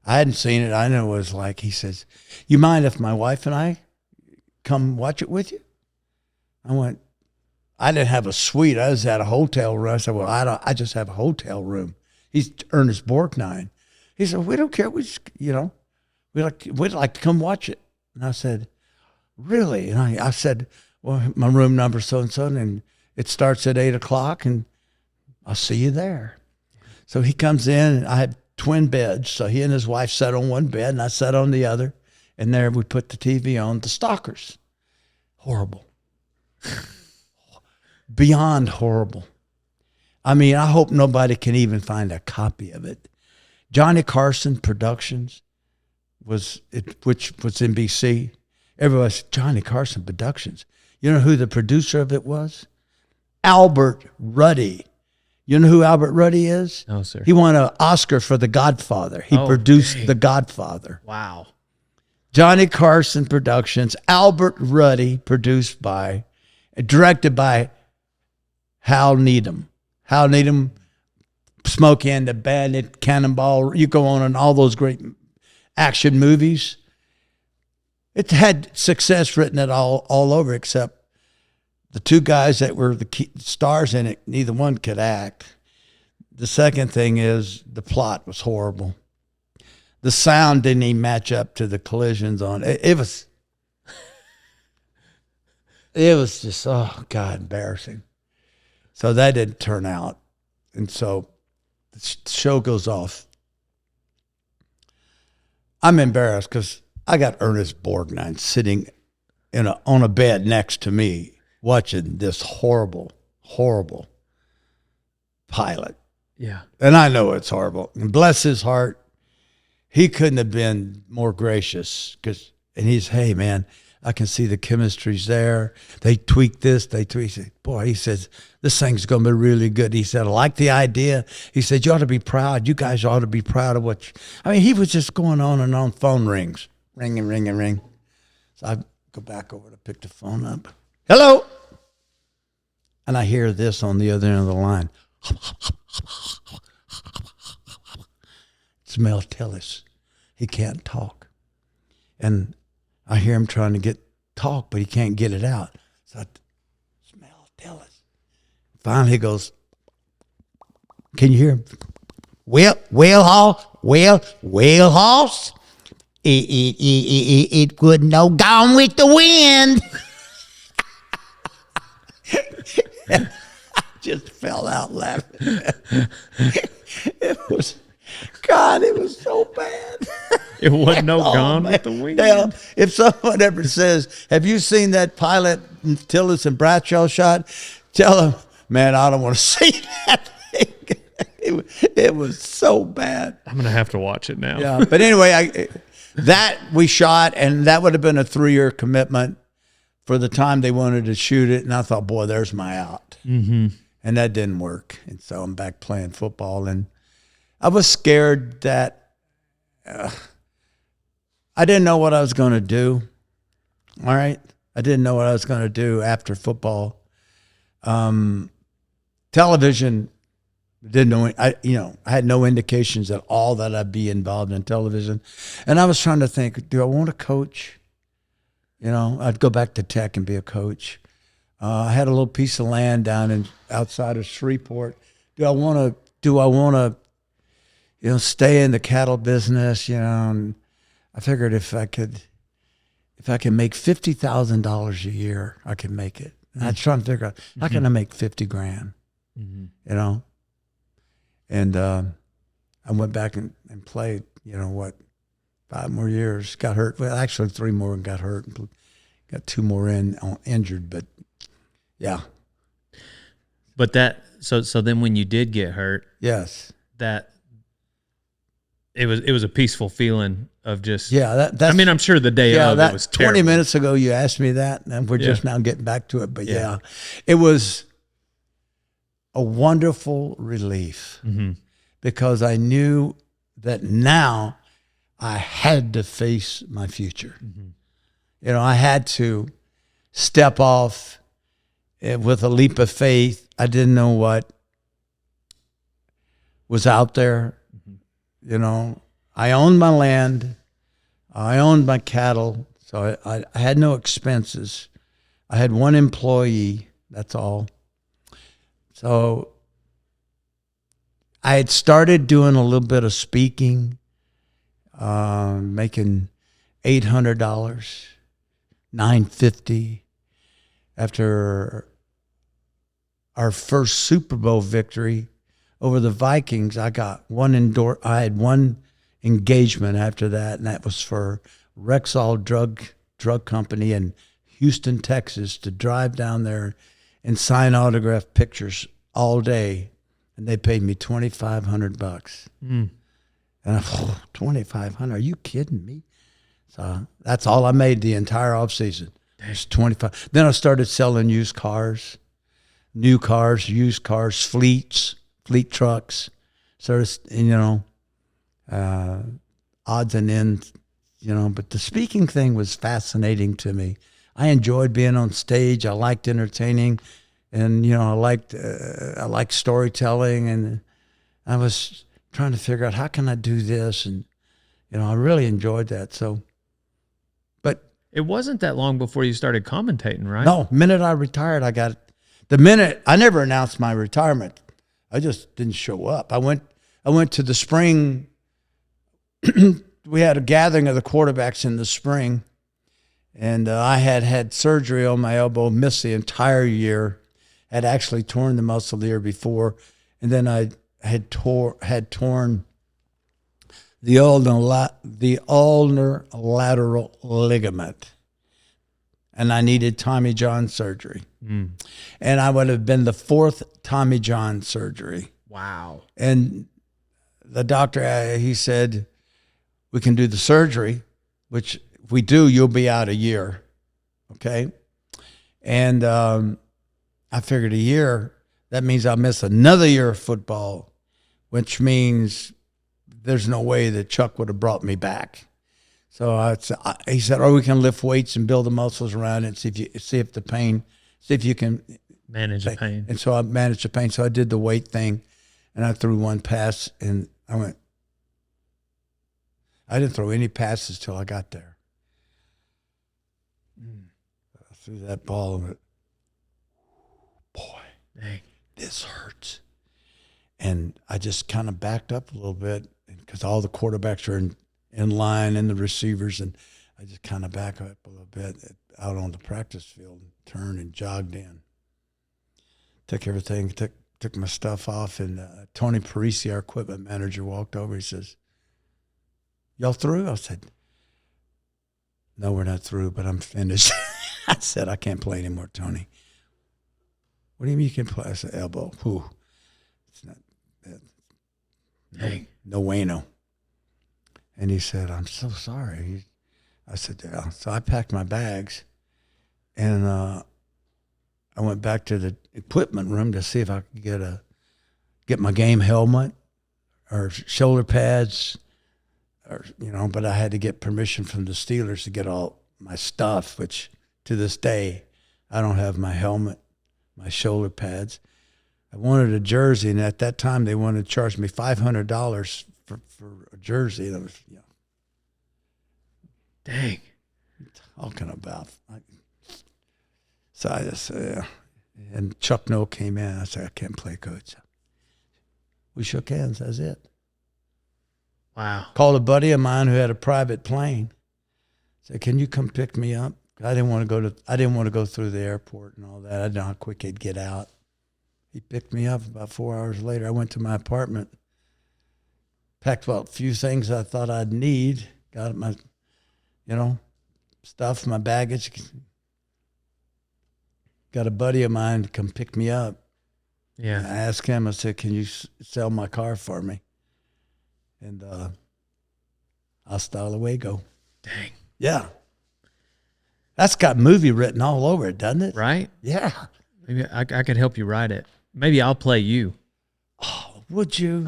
I hadn't seen it. I know it was like, he says, you mind if my wife and I come watch it with you? I went, I didn't have a suite. I was at a hotel room. I said, well, I just have a hotel room. He's Ernest Borgnine. He said, we don't care. We just, we'd like to come watch it. And I said, really? And I said, well, my room number so-and-so, and it starts at 8:00, and I'll see you there. So he comes in, and I had twin beds. So he and his wife sat on one bed, and I sat on the other. And there we put the TV on, The Stalkers. Horrible. Beyond horrible. I mean, I hope nobody can even find a copy of it. Johnny Carson Productions which was NBC. Everybody said, Johnny Carson Productions. You know who the producer of it was? Albert Ruddy. You know who Albert Ruddy is? No, sir. He won an Oscar for The Godfather. He produced The Godfather. Wow. Johnny Carson Productions, Albert Ruddy, directed by Hal Needham. Hal Needham, Smokey and the Bandit, Cannonball, you go on and all those great action movies. It had success written it all over, except the two guys that were the key stars in it, neither one could act. The second thing is the plot was horrible. The sound didn't even match up to the collisions on it. It was just, oh God, embarrassing. So that didn't turn out. And so the show goes off. I'm embarrassed because I got Ernest Borgnine sitting on a bed next to me watching this horrible, horrible pilot. Yeah. And I know it's horrible. And bless his heart, he couldn't have been more gracious. And he's, hey, man, I can see the chemistry's there. They tweak this, they tweak it. Boy, he says, this thing's going to be really good. He said, I like the idea. He said, you ought to be proud. You guys ought to be proud of he was just going on and on. Phone rings. Ring and ring and ring. So I go back over to pick the phone up. Hello. And I hear this on the other end of the line. It's Mel Tillis. He can't talk. And I hear him trying to talk, but he can't get it out. So it's Mel Tillis. Finally he goes, can you hear him? Well, horse. It wouldn't have gone with the wind. I just fell out laughing. It was so bad. It wasn't gone with the wind. Now, if someone ever says, have you seen that pilot Tillis and Bradshaw shot? Tell them, man, I don't want to see that thing. It was so bad. I'm going to have to watch it now. Yeah, but anyway, that we shot, and that would have been a 3-year commitment for the time they wanted to shoot it. And I thought, boy, there's my out. Mm-hmm. And that didn't work. And so I'm back playing football. And I was scared that I didn't know what I was going to do. All right. I didn't know what I was going to do after football. Television, didn't know. I had no indications at all that I'd be involved in television. And I was trying to think, do I want to coach? I'd go back to tech and be a coach. I had a little piece of land outside of Shreveport. Do I want to, stay in the cattle business? And I figured if I could make $50,000 a year, I could make it. And I was trying to figure out how can I make $50,000, And I went back and played. 5 more years. Got hurt. Well, actually 3 more and got hurt. Got 2 more injured, but yeah. But so then when you did get hurt, yes, that it was a peaceful feeling of just that's. I'm sure the day of it was terrible. 20 minutes ago you asked me that, and we're just now getting back to it. But it was a wonderful relief because I knew that now I had to face my future. I had to step off with a leap of faith. I didn't know what was out there. You know, I owned my land. I owned my cattle. So I had no expenses. I had one employee. That's all. So I had started doing a little bit of speaking, making $800, $950. After our first Super Bowl victory over the Vikings, I had one engagement after that, and that was for Rexall Drug Company in Houston, Texas, to drive down there and sign autographed pictures all day, and they paid me $2,500. And I thought, $2,500? Are you kidding me? So that's all I made the entire off season. It's 25. Then I started selling used cars, new cars, used cars, fleet trucks. Sort of, odds and ends, But the speaking thing was fascinating to me. I enjoyed being on stage. I liked entertaining, and I liked storytelling, and I was trying to figure out how can I do this, and I really enjoyed that. So, but it wasn't that long before you started commentating, right? No, minute I retired, I never announced my retirement. I just didn't show up. I went to the spring. We had a gathering of the quarterbacks in the spring, and I had surgery on my elbow, missed the entire year, had actually torn the muscle the year before, and then I had torn the ulnar lateral ligament, and I needed Tommy John surgery. And I would have been the fourth Tommy John surgery. Wow. And the doctor, he said, we can do the surgery, which if we do, you'll be out a year. Okay? And I figured a year, that means I'll miss another year of football, which means there's no way that Chuck would have brought me back. So he said, we can lift weights and build the muscles around it, see if you can manage the pain. And so I managed the pain. So I did the weight thing, and I threw one pass, and I didn't throw any passes till I got there. I threw that ball and went, boy, dang, this hurts. And I just kind of backed up a little bit because all the quarterbacks are in line and the receivers, and I just kind of back up a little bit out on the practice field, and turned and jogged in. Took everything, took my stuff off, and Tony Parisi, our equipment manager, walked over. He says, y'all through? I said, no, we're not through, but I'm finished. I said, I can't play anymore, Tony. What do you mean you can play? I said, elbow. Whew. It's not, no bueno. And he said, I'm so sorry. I said, yeah. So I packed my bags, and I went back to the equipment room to see if I could get my game helmet or shoulder pads, but I had to get permission from the Steelers to get all my stuff, which to this day, I don't have my helmet, my shoulder pads. I wanted a jersey, and at that time, they wanted to charge me $500 for a jersey. That was, dang. Talking about. So I just, and Chuck Noll came in. I said, I can't play, coach. We shook hands. That's it. Wow. Called a buddy of mine who had a private plane. Said, can you come pick me up? I didn't want to go through the airport and all that. I didn't know how quick he'd get out. He picked me up about 4 hours later. I went to my apartment, packed about a few things I thought I'd need, got my, stuff, my baggage. Got a buddy of mine to come pick me up. Yeah. And I asked him, I said, can you sell my car for me? And hasta luego. Dang. Yeah. That's got movie written all over it, doesn't it? Right? Yeah. Maybe I could help you write it. Maybe I'll play you. Oh, would you?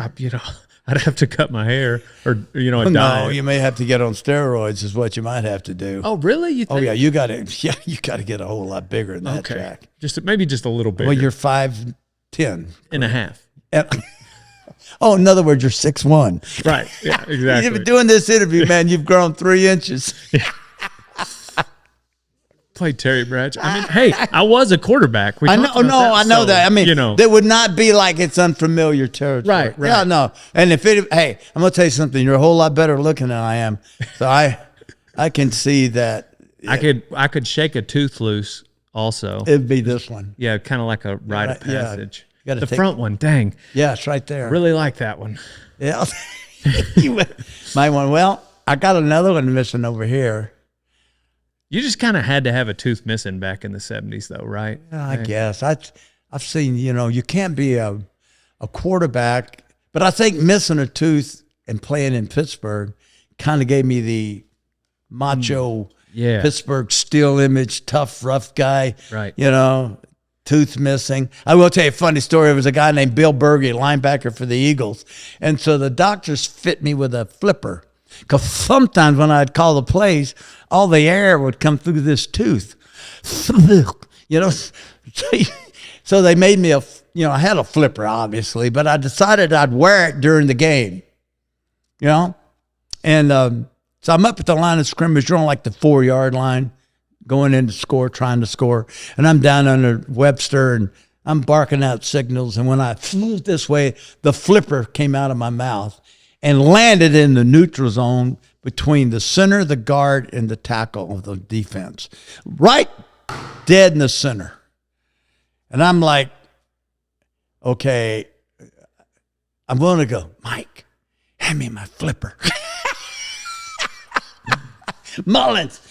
I'd have to cut my hair or No, diet. you may have to get on steroids is what you might have to do. Oh, really? You think? Oh, yeah, you got to get a whole lot bigger than that, Jack. Maybe just a little bigger. Well, you're 5'10". and a half. Oh, in other words, you're 6'1". Right. Yeah, exactly. You've been doing this interview, man. You've grown 3 inches. Played Terry Bradshaw. I mean, hey, I was a quarterback. I know that. I mean, that would not be like it's unfamiliar territory. Right. Yeah, no. And hey, I'm gonna tell you something. You're a whole lot better looking than I am. So I can see that. I could shake a tooth loose. Also, It'd be this one. yeah, kind of like a rite of Yeah. passage. You gotta The front one, dang, Yeah, it's right there. really like that one. Yeah. You might want. Well, I got another one missing over here. You just kind of had to have a tooth missing back in the 70s, though, right? Yeah, I guess I've seen. You can't be a quarterback, but I think missing a tooth and playing in Pittsburgh kind of gave me the macho Pittsburgh steel image, tough, rough guy. Right. Tooth missing. I will tell you a funny story. There was a guy named Bill Berge, linebacker for the Eagles, and so the doctors fit me with a flipper because sometimes when I'd call the plays, all the air would come through this tooth. So they made me I had a flipper, obviously, but I decided I'd wear it during the game, And so I'm up at the line of scrimmage, you're on like the 4-yard line, going in to score, trying to score. And I'm down under Webster, and I'm barking out signals. And when I flew this way, the flipper came out of my mouth and landed in the neutral zone between the center, the guard, and the tackle of the defense. Right dead in the center. And I'm like, okay, I'm going to go, Mike, hand me my flipper. Mullins,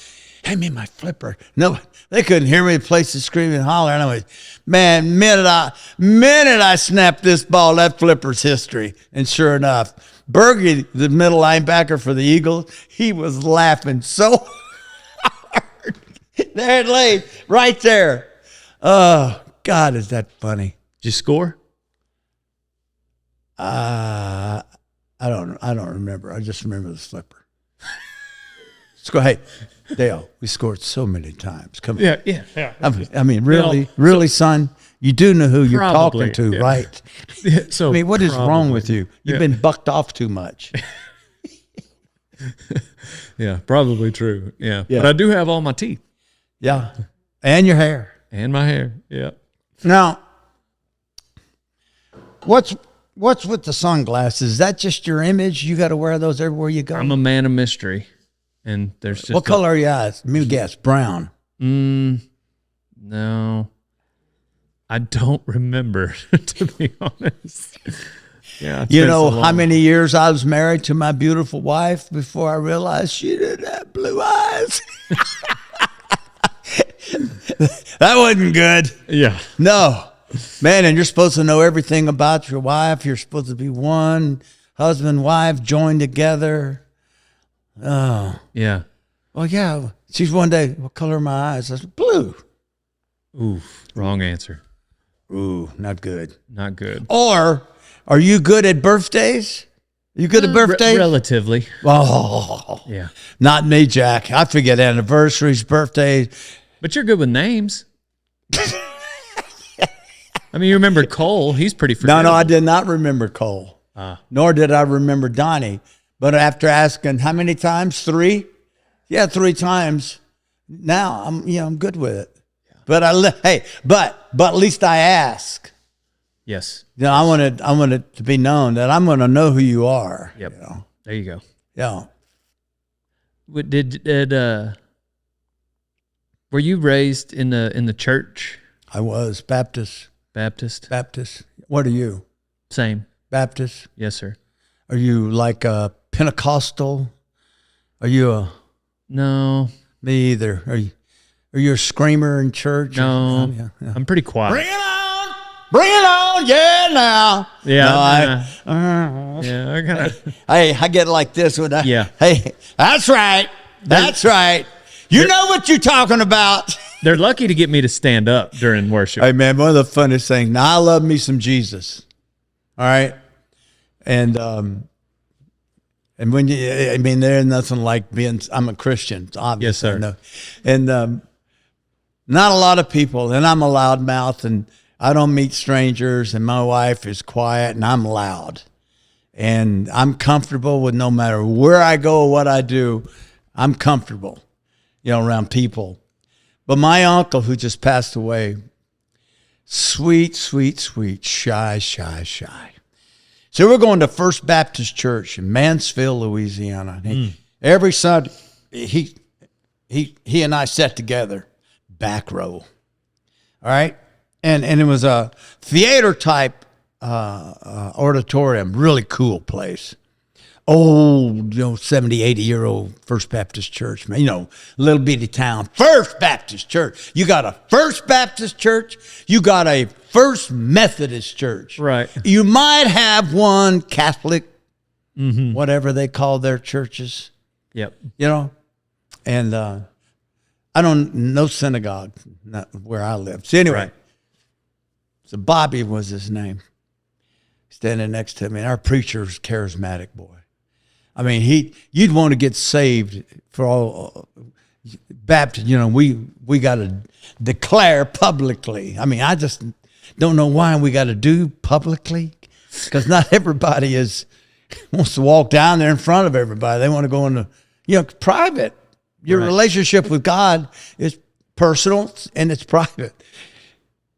hand me my flipper. No, they couldn't hear me. The place is screaming and hollering. And I went, man, minute I snapped this ball, that flipper's history. And sure enough, Berge, the middle linebacker for the Eagles, he was laughing so hard. There it lay, right there. Oh, God, is that funny? Did you score? I don't remember. I just remember the flipper. Hey, Dale, we scored so many times. Come on. Yeah. I mean, really, son, you do know who you're talking to, right? Yeah, so I mean, what is wrong with you? You've been bucked off too much. Yeah, probably true. Yeah. Yeah. But I do have all my teeth. Yeah, and your hair. And my hair. Yeah. Now, what's with the sunglasses? Is that just your image? You got to wear those everywhere you go? I'm a man of mystery. And there's just what color are your eyes? Let me guess. Brown. No. I don't remember, to be honest. Yeah. You know how many years I was married to my beautiful wife before I realized she didn't have blue eyes? That wasn't good. Yeah. No. Man, and you're supposed to know everything about your wife. You're supposed to be one husband, wife, joined together. Oh. Yeah. Well, yeah. She's one day, what color are my eyes? I said, blue. Ooh, wrong answer. Ooh, not good. Not good. Or are you good at birthdays? You good at birthdays? Relatively. Oh. Yeah. Not me, Jack. I forget anniversaries, birthdays. But you're good with names. I mean, you remember Cole. He's pretty forgettable. No, I did not remember Cole. Nor did I remember Donnie. But after asking how many times? 3? Yeah, 3 times. Now I'm good with it. Yeah. But at least I ask. Yes. I want it to be known that I'm going to know who you are. Yep. There you go. Yeah. Were you raised in the church? I was Baptist. Baptist. What are you? Same. Baptist. Yes, sir. Are you like a Pentecostal? Are you No. Me either. Are you a screamer in church? No. Yeah. I'm pretty quiet. Bring it on, yeah, now. Yeah. No, yeah, I kind of. I get like this when I. Yeah. Hey, that's right. That's right. You know what you're talking about. They're lucky to get me to stand up during worship. Hey, man, one of the funniest things. Now, I love me some Jesus. All right. And when I mean, there's nothing like being. I'm a Christian, obviously. Yes, sir. No. And not a lot of people. And I'm a loudmouth, and I don't meet strangers. And my wife is quiet, and I'm loud. And I'm comfortable with no matter where I go or what I do. I'm comfortable, around people. But my uncle, who just passed away, sweet, sweet, sweet, shy. So we're going to First Baptist Church in Mansfield, Louisiana. Every Sunday, he and I sat together, back row. All right? And it was a theater-type auditorium, really cool place. Old, 70, 80-year-old First Baptist Church, man. Little bitty town. First Baptist Church. You got a First Baptist Church. You got a First Methodist Church. Right. You might have one Catholic, whatever they call their churches. Yep. And I don't know synagogue, not where I live. So anyway, Right. So Bobby was his name, standing next to me. And our preacher's charismatic boy. I mean, you'd want to get saved for all Baptist. We got to declare publicly. I mean, I just don't know why we got to do publicly, because not everybody wants to walk down there in front of everybody. They want to go into private. Your relationship with God is personal and it's private.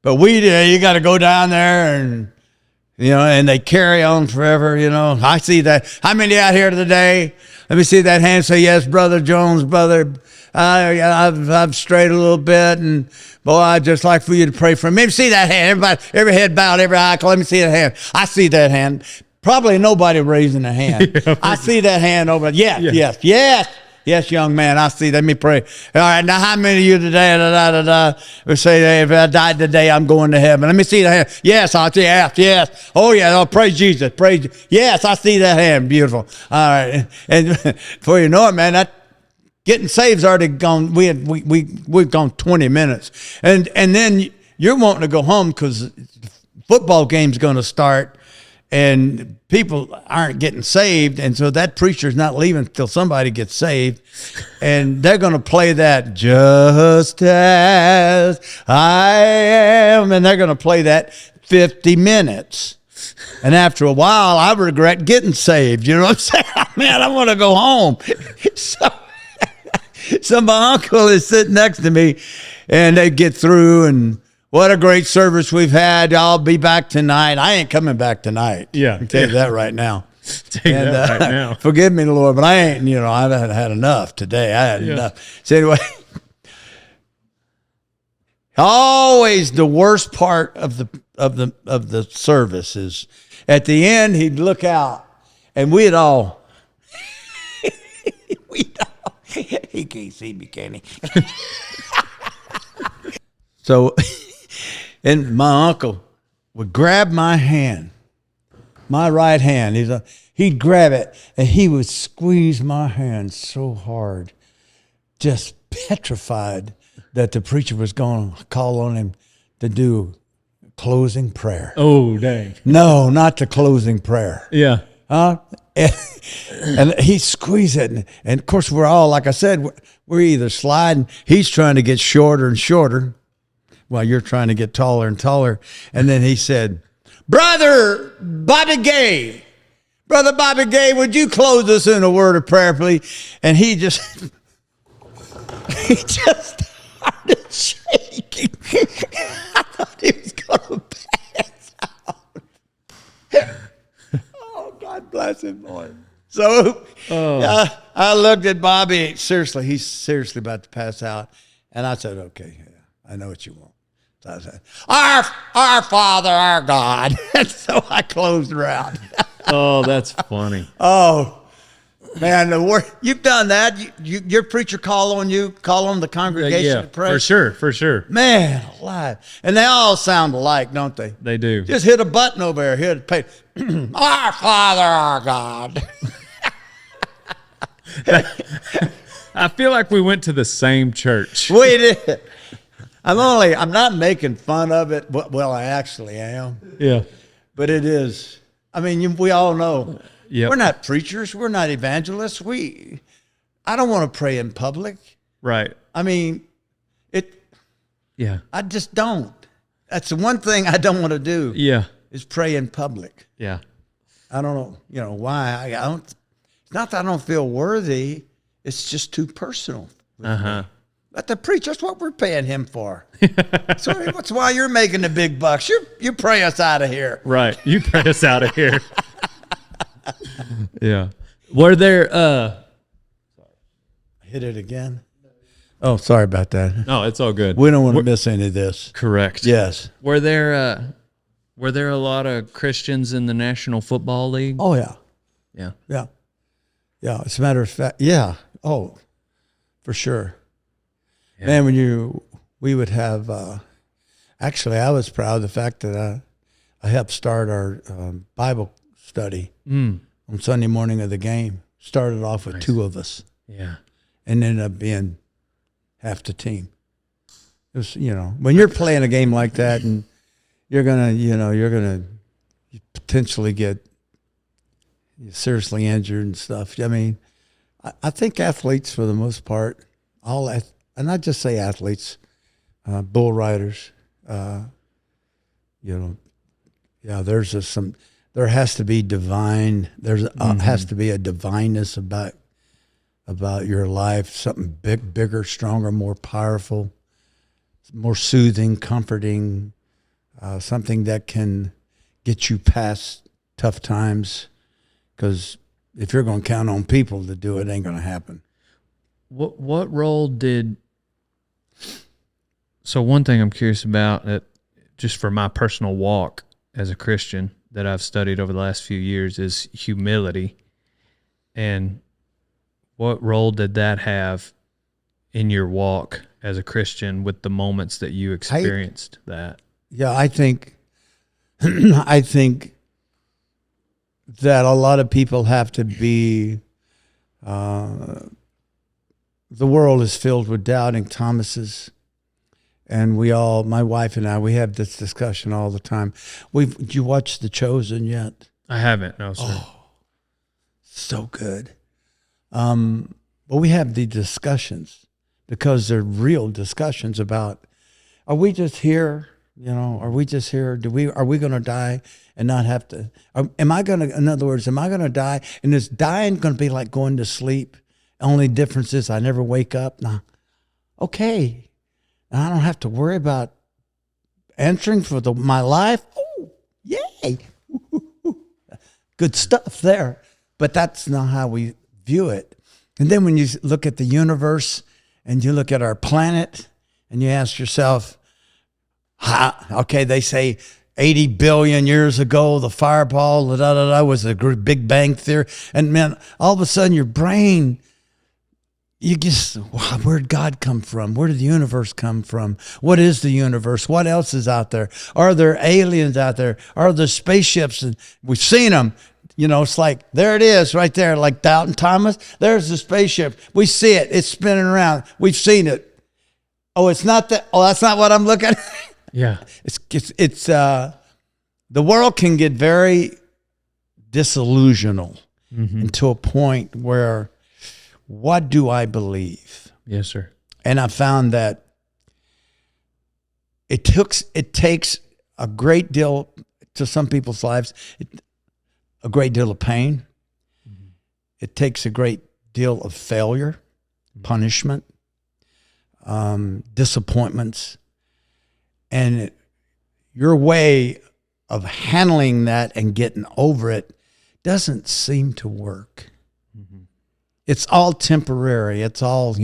But you got to go down there and. And they carry on forever, I see that. How many out here today? Let me see that hand. Say, yes, Brother Jones, brother. I've strayed a little bit, and boy, I'd just like for you to pray for me. Let me see that hand. Everybody, every head bowed, every eye closed. Let me see that hand. I see that hand. Probably nobody raising a hand. I see that hand over. Yes, young man, I see. Let me pray. All right, now how many of you today, we say, if I died today, I'm going to heaven. Let me see the hand. Yes, I see. Yes. Oh, yeah. Oh, praise Jesus. Yes, I see that hand. Beautiful. All right. And before you know it, man, that getting saved's already gone. We've gone 20 minutes. And then you're wanting to go home because football game's going to start. And people aren't getting saved, and so that preacher's not leaving until somebody gets saved. And they're going to play that just as I am, and they're going to play that 50 minutes. And after a while, I regret getting saved. You know what I'm saying? Man, I want to go home. So my uncle is sitting next to me, and they get through, and what a great service we've had. I'll be back tonight. I ain't coming back tonight. Yeah. I can tell you that right now. That right now. Forgive me, Lord, but I ain't, I haven't had enough today. I had enough. So anyway, always the worst part of the service is at the end, he'd look out and he can't see me, can he? So, and my uncle would grab my hand, my right hand. He'd grab it and he would squeeze my hand so hard, just petrified that the preacher was going to call on him to do closing prayer. Oh, dang. No, not the closing prayer. Yeah. And he squeezed it. And of course, we're all, like I said, we're either sliding. He's trying to get shorter and shorter while you're trying to get taller and taller. And then he said, Brother Bobby Gay, would you close us in a word of prayer, please? And he just started shaking. I thought he was going to pass out. Oh, God bless him, boy. So I looked at Bobby. He's seriously about to pass out. And I said, okay, I know what you want. So I said, our Father, our God. And so I closed around. Oh, that's funny. Oh, man, you've done that. Your preacher call on the congregation to pray. For sure. Man, alive. And they all sound alike, don't they? They do. Just hit a button over there. Hit a page. Our Father, our God. I feel like we went to the same church. We did. I'm not making fun of it. Well, I actually am. Yeah. But it is I mean, we all know. Yep. We're not preachers. We're not evangelists. I don't want to pray in public. Right. I mean, Yeah. I just don't. That's the one thing I don't want to do. Yeah. Is pray in public. Yeah. I don't know, why. I don't. It's not that I don't feel worthy. It's just too personal. Uh-huh. Let the preach. That's what we're paying him for. So that's why you're making the big bucks. You pray us out of here. Right. You pray us out of here. Yeah. Were there Hit it again. Oh, sorry about that. No, it's all good. We don't want to miss any of this. Correct. Yes. Were there a lot of Christians in the National Football League? Oh yeah. Yeah. Yeah. Yeah. As a matter of fact, yeah. Oh, for sure. Yeah. Man, we would have. Actually, I was proud of the fact that I helped start our Bible study on Sunday morning of the game. Started off with 2 of us. Yeah. And ended up being half the team. It was, when you're playing a game like that and you're gonna potentially get seriously injured and stuff. I mean, I think athletes, for the most part, and not just say athletes, bull riders, there has to be divine. Has to be a divineness about your life, something bigger, stronger, more powerful, more soothing, comforting, something that can get you past tough times. Because if you're going to count on people to do it, ain't going to happen. What role did? So one thing I'm curious about, just for my personal walk as a Christian that I've studied over the last few years, is humility. And what role did that have in your walk as a Christian with the moments that you experienced that? Yeah, I think that a lot of people have to be. The world is filled with doubting Thomases, and my wife and I, we have this discussion all the time. Did you watch The Chosen yet? I haven't, no, sir. Oh, so good. But we have the discussions because they're real discussions about, are we just here? Are we just here? Are we going to die and not have to? In other words, am I going to die? And is dying going to be like going to sleep? Only difference is I never wake up. Nah. Okay. I don't have to worry about answering for my life. Oh, yay. Good stuff there. But that's not how we view it. And then when you look at the universe and you look at our planet and you ask yourself, okay, they say 80 billion years ago, the fireball, was a Big Bang theory. And man, all of a sudden your brain, you just, wow, where'd God come from? Where did the universe come from? What is the universe? What else is out there? Are there aliens out there? Are there spaceships? And we've seen them. It's like, there it is right there, like Doubting Thomas. There's the spaceship. We see it. It's spinning around. We've seen it. Oh, it's not that. Oh, that's not what I'm looking at. Yeah. It's the world can get very disillusional to a point where, what do I believe? Yes, sir. And I found that it takes a great deal to some people's lives, a great deal of pain. Mm-hmm. It takes a great deal of failure, punishment, disappointments, and your way of handling that and getting over it doesn't seem to work. Mm-hmm. It's all temporary. It's all,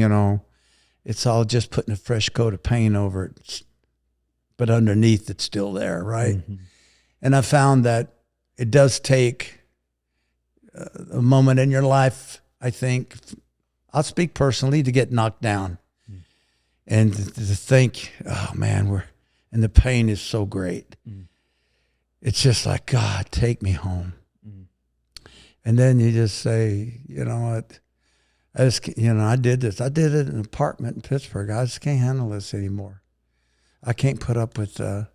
it's all just putting a fresh coat of paint over it, but underneath it's still there, right? Mm-hmm. And I found that it does take a moment in your life, I think, I'll speak personally, to get knocked down and to think, oh man, and the pain is so great. It's just like, God, take me home. And then you just say, you know what, I did this. I did it in an apartment in Pittsburgh. I just can't handle this anymore. I can't put up with the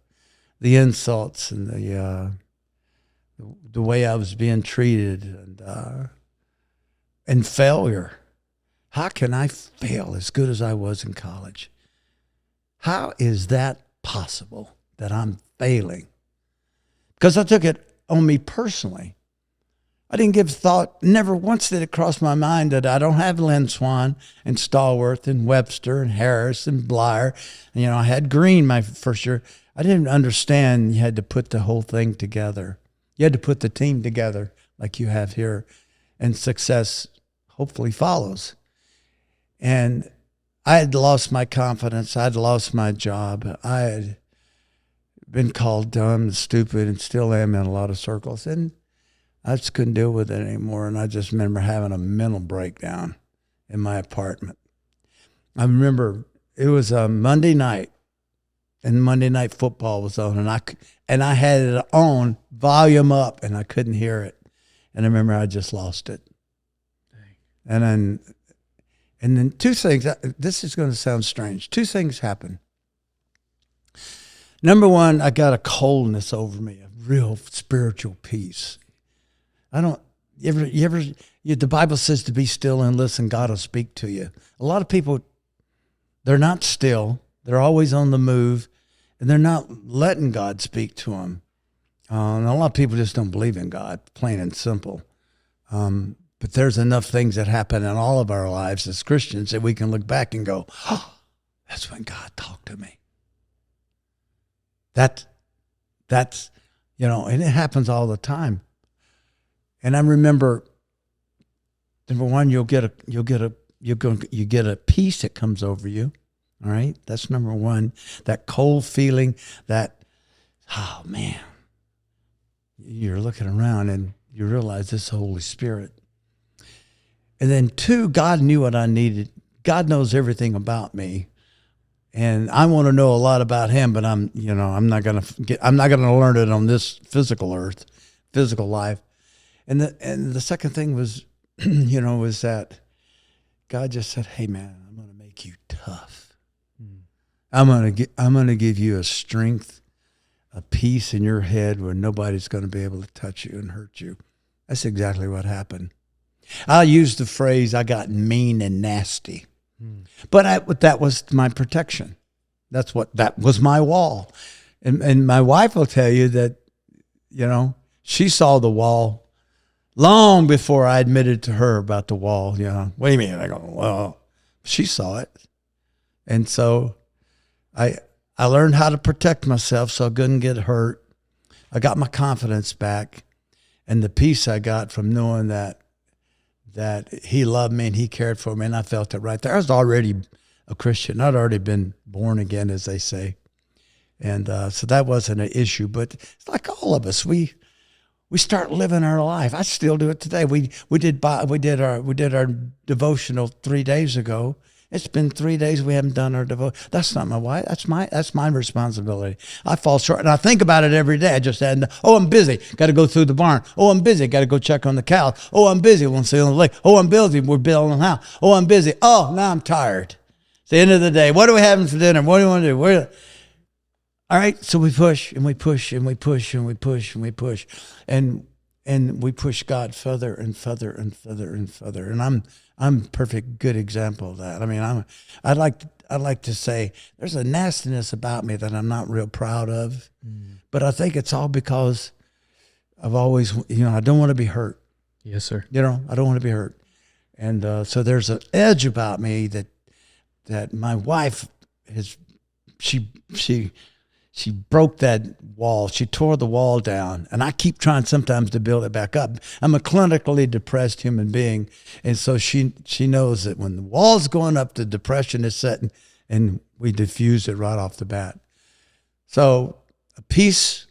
insults and the way I was being treated, and failure. How can I fail as good as I was in college? How is that possible that I'm failing? Because I took it on me personally. I didn't give thought, never once did it cross my mind that I don't have Lynn Swan and Stallworth and Webster and Harris and Blyer. And, I had Green my first year. I didn't understand you had to put the whole thing together. You had to put the team together like you have here, and success hopefully follows. And I had lost my confidence. I had lost my job. I had been called dumb and stupid, and still am in a lot of circles. And I just couldn't deal with it anymore. And I just remember having a mental breakdown in my apartment. I remember it was a Monday night, and Monday Night Football was on, and I had it on, volume up, and I couldn't hear it. And I remember I just lost it. Dang. And then two things, this is going to sound strange. Two things happened. Number one, I got a coldness over me, a real spiritual peace. The Bible says to be still and listen, God will speak to you. A lot of people, they're not still. They're always on the move, and they're not letting God speak to them. And a lot of people just don't believe in God, plain and simple. But there's enough things that happen in all of our lives as Christians that we can look back and go, oh, that's when God talked to me. That's and it happens all the time. And I remember, number one, you get a peace that comes over you. All right, that's number one. That cold feeling, oh man, you're looking around and you realize this is the Holy Spirit. And then two, God knew what I needed. God knows everything about me, and I want to know a lot about Him. But I'm not gonna learn it on this physical earth, physical life. And the second thing was, was that God just said, "Hey man, I'm gonna make you tough. I'm gonna give you a strength, a peace in your head where nobody's gonna be able to touch you and hurt you." That's exactly what happened. I used the phrase, I got mean and nasty. But that was my protection. That was my wall. And my wife will tell you that, she saw the wall long before I admitted to her about the wall. What do you mean? I go, well, she saw it. And so I learned how to protect myself so I couldn't get hurt. I got my confidence back, and the peace I got from knowing that He loved me and He cared for me, and I felt it right there. I was already a Christian. I'd already been born again, as they say. And so that wasn't an issue. But it's like all of us, we start living our life. I still do it today. We did our devotional 3 days ago. It's been 3 days we haven't done our devotion. That's not my wife. That's my responsibility. I fall short, and I think about it every day. I just said, "Oh, I'm busy. Got to go through the barn. Oh, I'm busy. Got to go check on the cows. Oh, I'm busy. We'll see on the lake. Oh, I'm busy. We're building a house. Oh, I'm busy. Oh, now I'm tired." It's the end of the day. What are we having for dinner? What do you want to do? All right, so we push and we push and we push and we push and we push, and we push God further and further and further and further. And I'm a perfect good example of that. I mean, I'd like to say there's a nastiness about me that I'm not real proud of, but I think it's all because I've always, I don't want to be hurt. Yes, sir. I don't want to be hurt, and so there's an edge about me that my wife has. She broke that wall. She tore the wall down, and I keep trying sometimes to build it back up. I'm a clinically depressed human being, and so she knows that when the wall's going up, the depression is setting, and we diffuse it right off the bat. So a peace,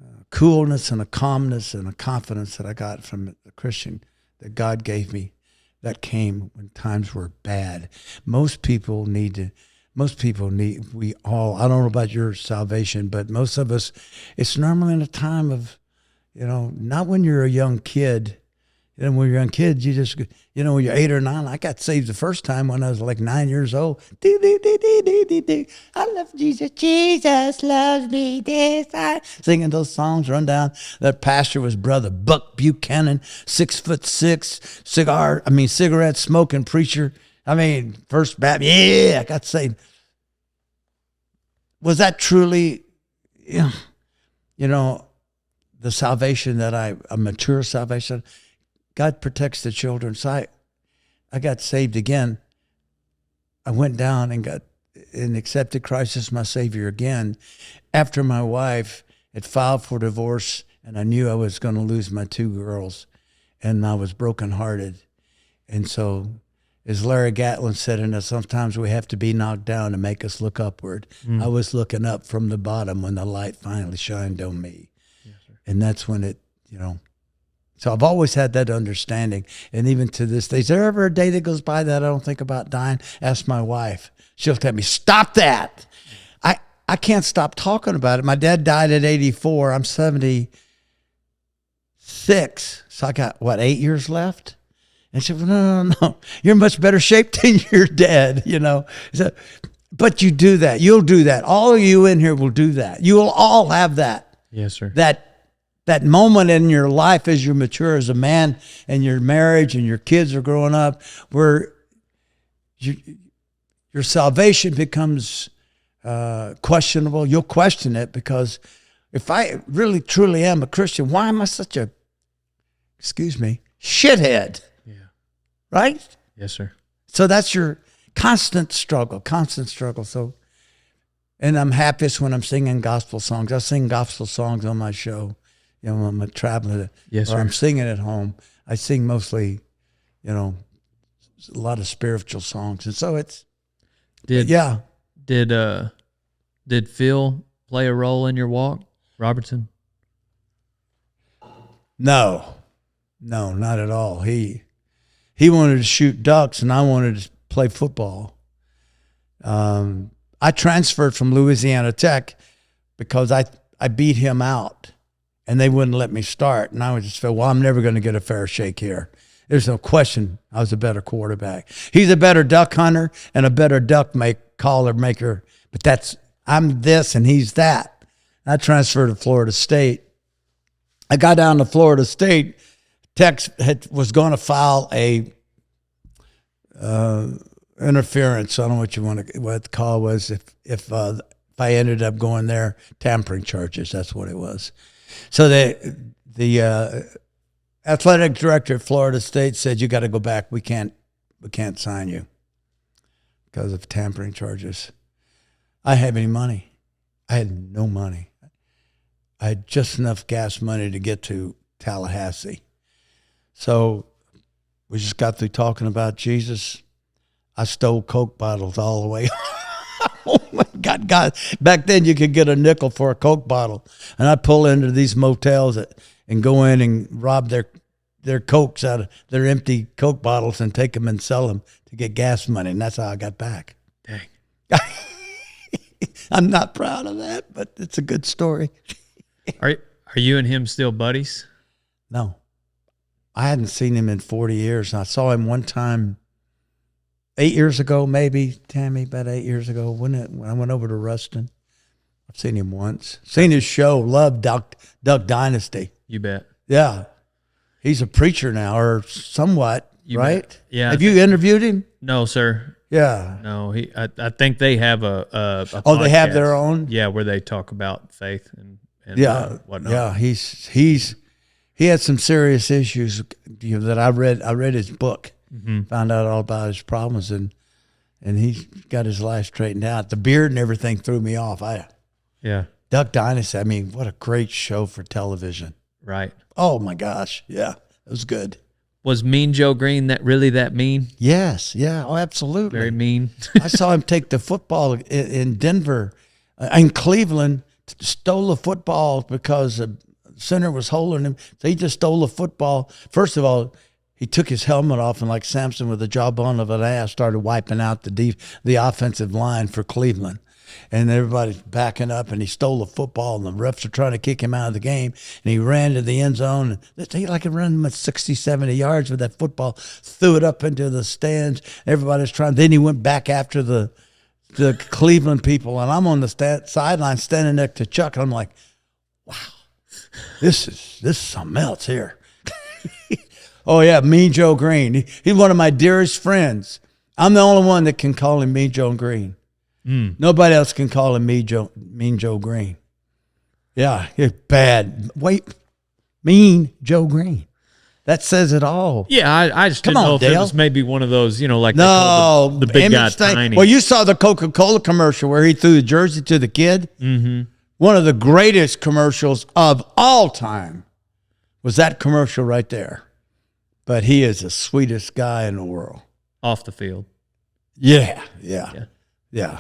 a coolness, and a calmness, and a confidence that I got from the Christian that God gave me, that came when times were bad. Most people, we all, I don't know about your salvation, but most of us, it's normally in a time of, not when you're a young kid, And when you're young kids, you just, when you're 8 or 9, I got saved the first time when I was like 9 years old. Do, do, do, do, do, do, do. I love Jesus. Jesus loves me. This I singing those songs, run down. That pastor was Brother Buck Buchanan, 6'6", cigarette smoking preacher. First Baptist. Yeah, I got saved. Was that truly, the salvation that a mature salvation? God protects the children. So I got saved again. I went down and accepted Christ as my Savior again after my wife had filed for divorce, and I knew I was going to lose my 2 girls, and I was brokenhearted. And so, as Larry Gatlin said, sometimes we have to be knocked down to make us look upward. I was looking up from the bottom when the light finally shined on me. Yes, sir. And that's when it, So I've always had that understanding. And even to this day, is there ever a day that goes by that I don't think about dying? Ask my wife. She'll tell me, stop that. I can't stop talking about it. My dad died at 84. I'm 76. So I got, 8 years left? And she said, no. You're in much better shape than your dad, So, but you do that. You'll do that. All of you in here will do that. You will all have that. Yes, sir. That moment in your life as you mature as a man and your marriage and your kids are growing up where your salvation becomes questionable. You'll question it because if I really truly am a Christian, why am I such a, shithead? Yeah. Right? Yes, sir. So that's your constant struggle. So, and I'm happiest when I'm singing gospel songs. I sing gospel songs on my show. I'm a traveling, yes, or sir. I'm singing at home. I sing mostly, a lot of spiritual songs. And so it's, Did Phil play a role in your walk, Robertson? No, not at all. He wanted to shoot ducks and I wanted to play football. I transferred from Louisiana Tech because I beat him out and they wouldn't let me start. And I would just feel, well, I'm never going to get a fair shake here. There's no question I was a better quarterback. He's a better duck hunter and a better duck caller maker. But I'm this and he's that. I transferred to Florida State. I got down to Florida State. Tech was going to file a interference. I don't know what the call was. If I ended up going there, tampering charges. That's what it was. So the athletic director at Florida State said, "You got to go back. We can't sign you because of tampering charges." I didn't have any money. I had no money. I had just enough gas money to get to Tallahassee. So we just got through talking about Jesus. I stole Coke bottles all the way. Oh my God. Back then you could get a nickel for a Coke bottle. And I'd pull into these motels and go in and rob their Cokes out of their empty Coke bottles and take them and sell them to get gas money. And that's how I got back. Dang. I'm not proud of that, but it's a good story. Are you and him still buddies? No. I hadn't seen him in 40 years. I saw him one time 8 years ago, maybe, Tammy, about 8 years ago, when I went over to Ruston. I've seen him once. Seen his show, loved Duck Dynasty. You bet. Yeah. He's a preacher now, or somewhat, right? Bet. Yeah. Have you interviewed him? No, sir. Yeah. No, I think they have a Oh, they have podcast. their own? Yeah, where they talk about faith and whatnot. Yeah, he had some serious issues that I read his book, found out all about his problems, and he got his life straightened out. The beard and everything threw me off. Yeah. Duck Dynasty, I mean, what a great show for television. Right. Oh my gosh, yeah, it was good. Was Mean Joe Green that mean? Yes, yeah, oh, absolutely. Very mean. I saw him take the football in Denver, in Cleveland, stole the football because the center was holding him. So he just stole the football. First of all, he took his helmet off and like Samson with the jawbone of an ass started wiping out the offensive line for Cleveland. and everybody's backing up, and he stole the football, and the refs are trying to kick him out of the game, and he ran to the end zone, and he like ran 60, 70 yards with that football, threw it up into the stands. Everybody's trying. Then he went back after the Cleveland people, and I'm on the sideline standing next to Chuck, and I'm like, wow, this is something else here. Oh, yeah, Mean Joe Green. He's one of my dearest friends. I'm the only one that can call him Mean Joe Green. Nobody else can call him Mean Joe Green. Yeah, it's bad. Wait, Mean Joe Green. That says it all. Yeah, I just didn't know if it was maybe one of those, like no, they call the big guy tiny. Well, you saw the Coca-Cola commercial where he threw the jersey to the kid. Mm-hmm. One of the greatest commercials of all time was that commercial right there. But he is the sweetest guy in the world. Off the field. Yeah.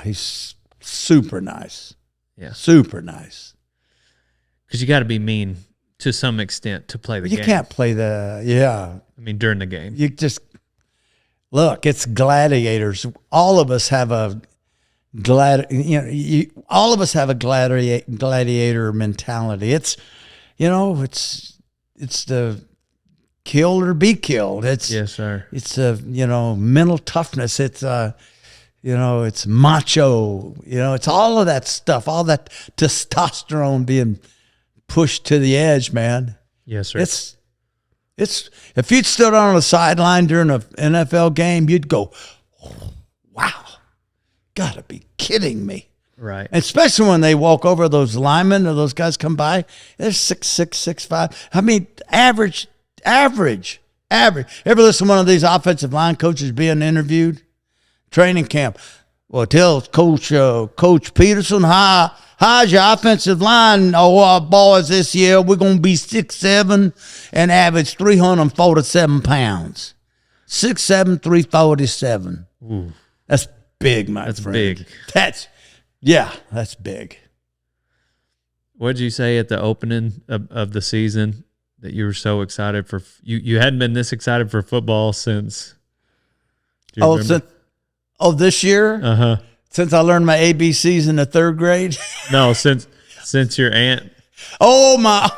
He's super nice. Yeah, super nice. Because you got to be mean to some extent to play the game. You can't play during the game. You just look. It's gladiators. All of us have a all of us have a gladiator mentality. It's it's the kill or be killed. It's yes, sir. It's mental toughness. It's it's macho. It's all of that stuff. All that testosterone being pushed to the edge, man. Yes, sir. It's if you'd stood on the sideline during an NFL game, you'd go, oh, wow, gotta be kidding me. Right. And especially when they walk over those linemen or those guys come by, they're 6'6", 6'5". I mean, average. Ever listen to one of these offensive line coaches being interviewed? Training camp. Well, tell Coach Peterson, how's your offensive line, boys, this year? We're going to be 6'7" and average 347 pounds. 6'7", 347. Ooh. That's big, my That's friend. big. That's big. What did you say at the opening of the season that you were so excited for? You hadn't been this excited for football since. This year? Uh-huh. Since I learned my ABCs in the third grade? No, since your aunt. Oh, my.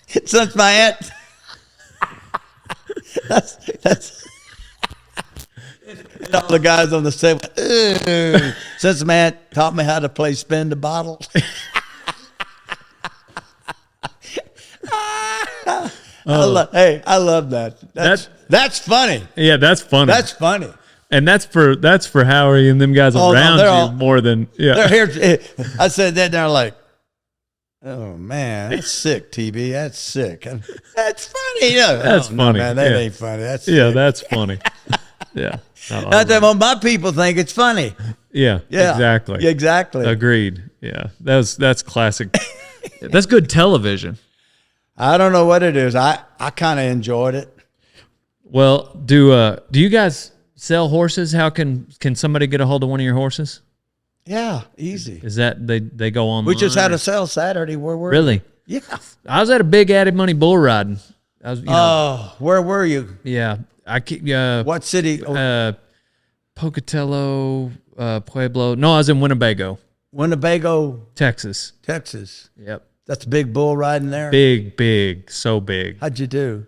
Since my aunt. That's all the guys on the set. Since my aunt taught me how to play spin the bottle. I love that. That's funny. Yeah, that's funny. That's funny. And that's for Howie and them guys around you more than They're here. I said that, and they're like, "Oh man, that's sick, TB. That's sick. That's funny. That's funny. Man, that ain't funny. That's that's funny. Yeah, not that my people think it's funny. Yeah, exactly. Exactly. Agreed. Yeah, that's classic. That's good television. I don't know what it is. I kind of enjoyed it. Well, do you guys sell horses? How can somebody get a hold of one of your horses? Yeah, easy. Is that they go online? We just had a sale Saturday. Where were really? You? Yeah. I was at a big added money bull riding. I was, where were you? Yeah, I keep. What city? Pocatello, Pueblo. No, I was in Winnebago. Winnebago, Texas. Yep. That's a big bull riding there. Big, so big. How'd you do?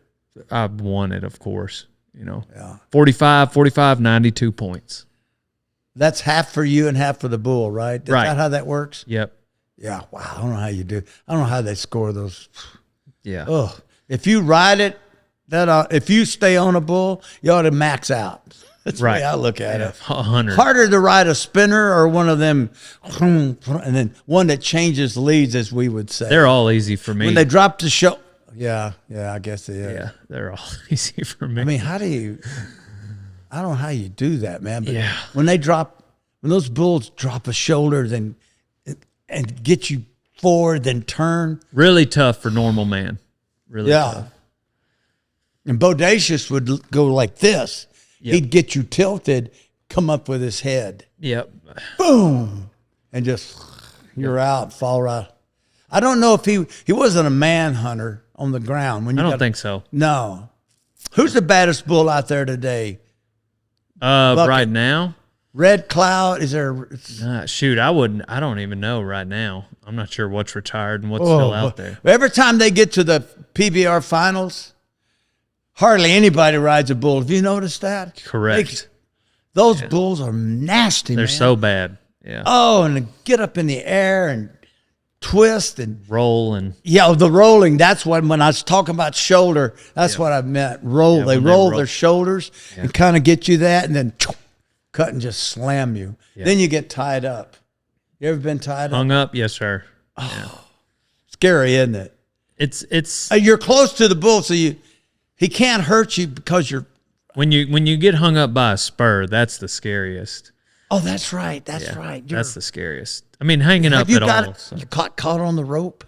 I won it, of course. Yeah. 45, 92 points. That's half for you and half for the bull, right? Is right. that how that works? Yep. Yeah. Wow. I don't know how you do. I don't know how they score those. Yeah. Oh, if you ride it, if you stay on a bull, you ought to max out. That's the way I look at it. 100. Harder to ride a spinner or one of them, and then one that changes leads, as we would say. They're all easy for me. When they drop the show. Yeah, I guess they are. Yeah, they're all easy for me. I mean, I don't know how you do that, man. But yeah. when those bulls drop a shoulder and get you forward, then turn. Really tough for normal man. Really tough. And Bodacious would go like this. Yep. He'd get you tilted, come up with his head. Yep. Boom. And just, you're out, fall right. I don't know if he wasn't a manhunter on the ground. I don't think so. No. Who's the baddest bull out there today? Right now? Red Cloud, is there? Shoot, I don't even know right now. I'm not sure what's retired and what's still out there. Every time they get to the PBR finals, hardly anybody rides a bull. Have you noticed that? Correct. Those bulls are nasty, They're man. so bad. Yeah. Oh, and they get up in the air and twist and Roll and the rolling. That's when I was talking about shoulder. That's what I meant. Roll. Yeah, they when they roll roll. their shoulders and kind of get you that, and then cut and just slam you. Yeah. Then you get tied up. You ever been tied up? hung up. Yes, sir. Scary, isn't it? It's You're close to the bull, so he can't hurt you because you're. when you get hung up by a spur, that's the scariest. Oh, that's right. That's Yeah, right. that's the scariest. I mean, hanging up Have you at got all. So. you caught on the rope?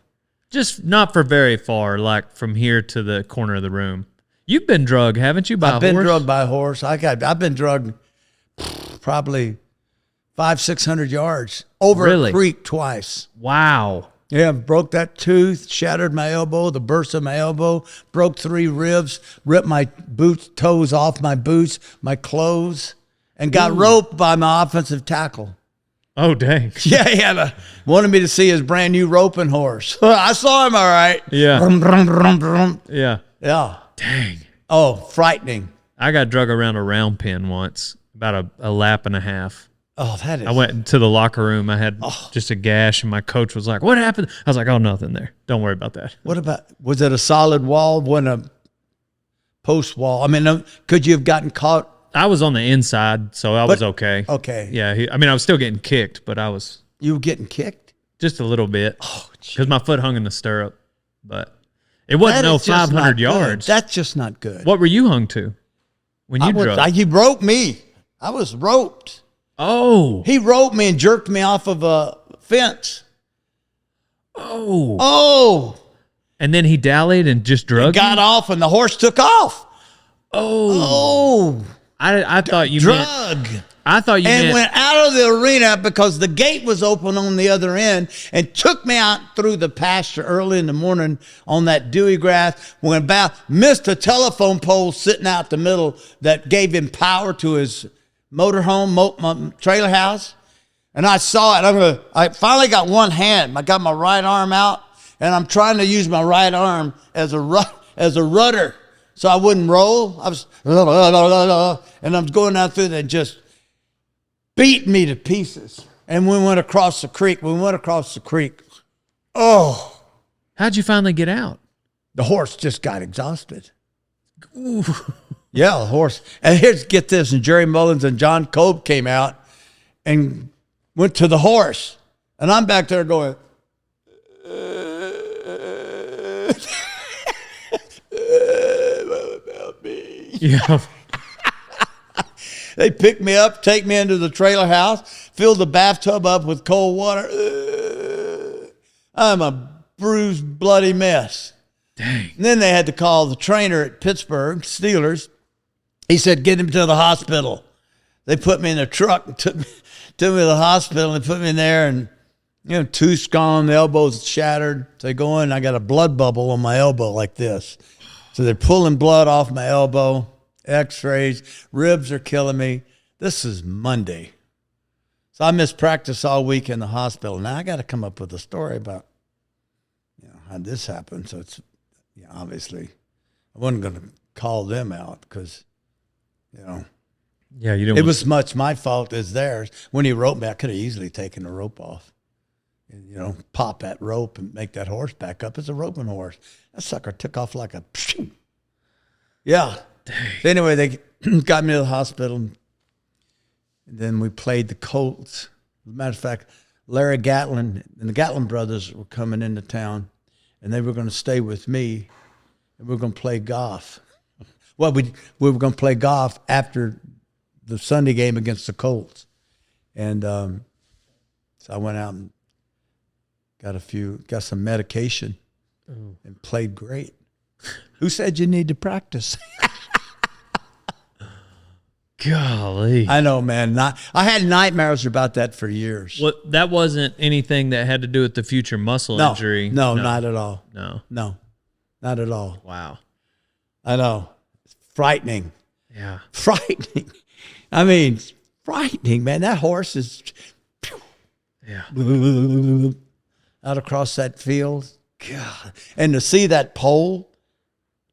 Just not for very far, like from here to the corner of the room. You've been drugged, haven't you? By I've a been horse? drugged by a horse. I've been drugged probably 500-600 yards over Really? a creek twice. Wow. Yeah, broke that tooth, shattered my elbow, the burst of my elbow, broke 3 ribs, ripped my toes off my boots, my clothes, and got roped by my offensive tackle. Oh, dang. Yeah, wanted me to see his brand new roping horse. I saw him all right. Yeah. Brum, brum, brum, brum. Yeah. Yeah. Dang. Oh, frightening. I got drug around a round pen once, about a lap and a half. Oh, that is. I went into the locker room. I had just a gash, and my coach was like, "What happened?" I was like, "Oh, nothing there. Don't worry about that." What about, was it a solid wall? Wasn't a post wall? I mean, could you have gotten caught? I was on the inside, so I was okay. Okay. Yeah, I mean, I was still getting kicked, but I was You were getting kicked? just a little bit Oh, because my foot hung in the stirrup. But it wasn't That no is just 500 not yards. good. That's just not good. What were you hung to when you drove? He roped me. I was roped. Oh, He roped me and jerked me off of a fence. oh, Oh, and then he dallied and just drug got you? off and the horse took off. Oh, Oh, I thought you meant. drug. I thought you And meant. went out of the arena because the gate was open on the other end and took me out through the pasture early in the morning on that dewy grass. Went about, missed a telephone pole sitting out the middle that gave him power to his motorhome, trailer house. And I saw it. I finally got one hand. I got my right arm out, and I'm trying to use my right arm as a rudder so I wouldn't roll. I was, and I'm going out through there and just beat me to pieces. And we went across the creek. Oh, How'd you finally get out? the horse just got exhausted. Ooh. Yeah, the horse. And get this, and Jerry Mullins and John Cope came out and went to the horse. And I'm back there going, help me. Yeah. They picked me up, take me into the trailer house, filled the bathtub up with cold water. I'm a bruised, bloody mess. Dang. And then they had to call the trainer at Pittsburgh Steelers. He said, get him to the hospital. They put me in a truck and took me to the hospital and put me in there, and tooth's gone, the elbow's shattered. So they go in, I got a blood bubble on my elbow like this. So they're pulling blood off my elbow, x-rays, ribs are killing me. This is Monday. So I missed practice all week in the hospital. Now I got to come up with a story about how this happened. So it's obviously I wasn't going to call them out because Yeah, you didn't. it was much my fault as theirs. When he roped me, I could have easily taken the rope off and pop that rope and make that horse back up. It's a roping horse. That sucker took off like a yeah. So anyway, they got me to the hospital, and then we played the Colts. As a matter of fact, Larry Gatlin and the Gatlin brothers were coming into town, and they were going to stay with me, and we were going to play golf. Well, we were going to play golf after the Sunday game against the Colts, and so I went out and got some medication, and played great. Who said you need to practice? Golly. I know, man. I had nightmares about that for years. Well, that wasn't anything that had to do with the future muscle injury. No, not at all. No. No, not at all. Wow. I know. It's frightening. Yeah. Frightening. I mean, frightening, man. That horse is Yeah. out across that field. God. And to see that pole,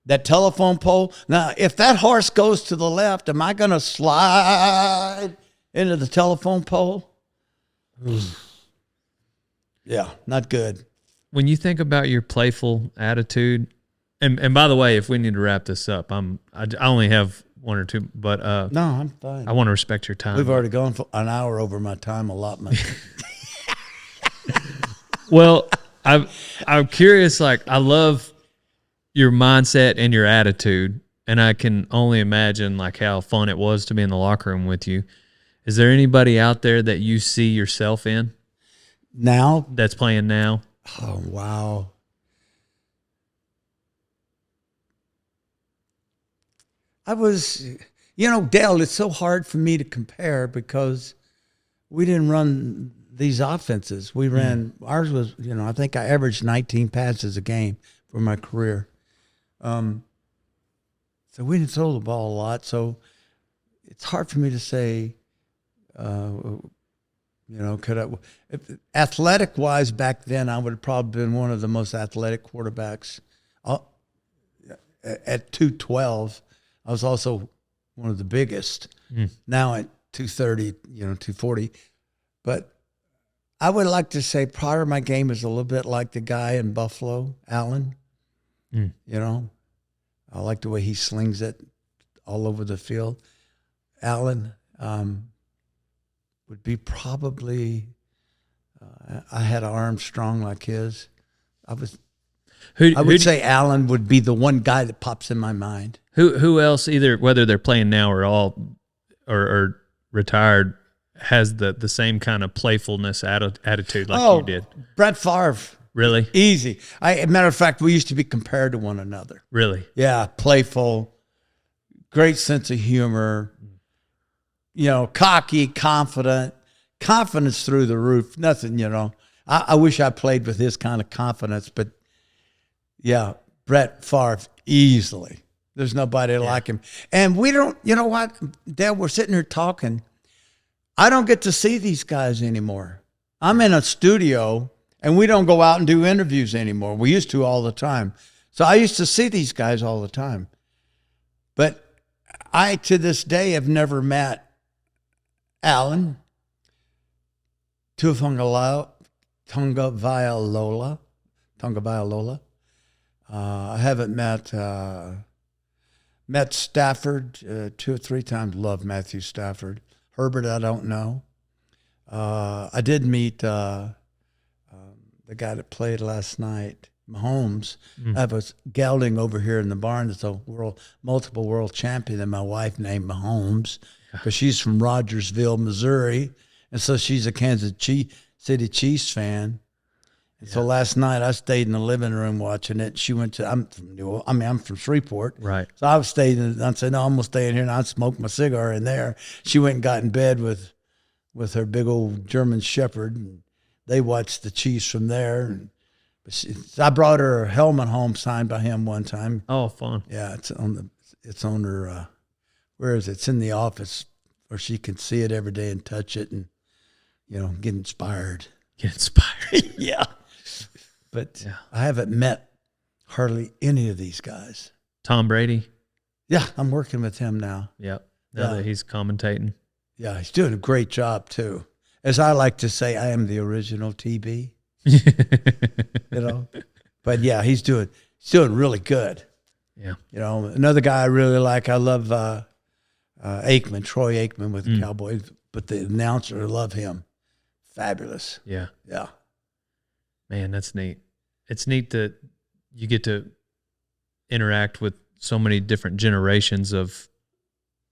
that telephone pole. Now, if that horse goes to the left, am I going to slide into the telephone pole? Yeah, not good. When you think about your playful attitude, and by the way, if we need to wrap this up, I only have one or two, but No, I'm fine. I want to respect your time. We've already gone for an hour over my time allotment. Well, I'm curious. Like, I love your mindset and your attitude, and I can only imagine like how fun it was to be in the locker room with you. Is there anybody out there that you see yourself in Now? that's playing now? Oh, wow. I was, Dale, it's so hard for me to compare because we didn't run these offenses. We ran, ours was, I think I averaged 19 passes a game for my career. So we didn't throw the ball a lot. So it's hard for me to say, athletic wise back then, I would have probably been one of the most athletic quarterbacks. At 212, I was also one of the biggest. Now at 230, 240. But I would like to say part of my game is a little bit like the guy in Buffalo, Allen. I like the way he slings it all over the field. Allen would be probably, I had an arm strong like his. I would say Allen would be the one guy that pops in my mind. Who else, either whether they're playing now or or retired, has the same kind of playfulness attitude like you did? Brett Favre. Really? Easy. Matter of fact, we used to be compared to one another. Really? Yeah, playful, great sense of humor, cocky, confidence through the roof. Nothing, I wish I played with his kind of confidence, but yeah, Brett Favre, easily. There's nobody like him. And we don't, what, Dad, we're sitting here talking. I don't get to see these guys anymore. I'm in a studio, and we don't go out and do interviews anymore. We used to all the time. So I used to see these guys all the time. But I, to this day, have never met Allen, Tungavailoa. I haven't met Stafford 2 or 3 times. Love Matthew Stafford. Herbert, I don't know. I did meet the guy that played last night, Mahomes. I was gelding over here in the barn. It's a multiple world champion, and my wife named Mahomes because she's from Rogersville, Missouri, and so she's a Kansas City Chiefs fan. And so last night I stayed in the living room watching it. She went to I'm from Shreveport, right? So I stayed. I said, no, I'm gonna stay in here, and I smoked my cigar in there. She went and got in bed with her big old German Shepherd, and they watched the Chiefs from there. I brought her a helmet home signed by him one time. Oh, fun! Yeah, it's on her. Where is it? It's in the office where she can see it every day and touch it, and get inspired. Get inspired. Yeah. But I haven't met hardly any of these guys. Tom Brady. Yeah, I'm working with him now. Yep. Now that he's commentating. Yeah, he's doing a great job too. As I like to say, I am the original TB. But yeah, he's doing really good. Yeah. Another guy I really like, I love Aikman, Troy Aikman with the Cowboys, but the announcer, I love him. Fabulous. Yeah. Yeah. Man, that's neat. It's neat that you get to interact with so many different generations of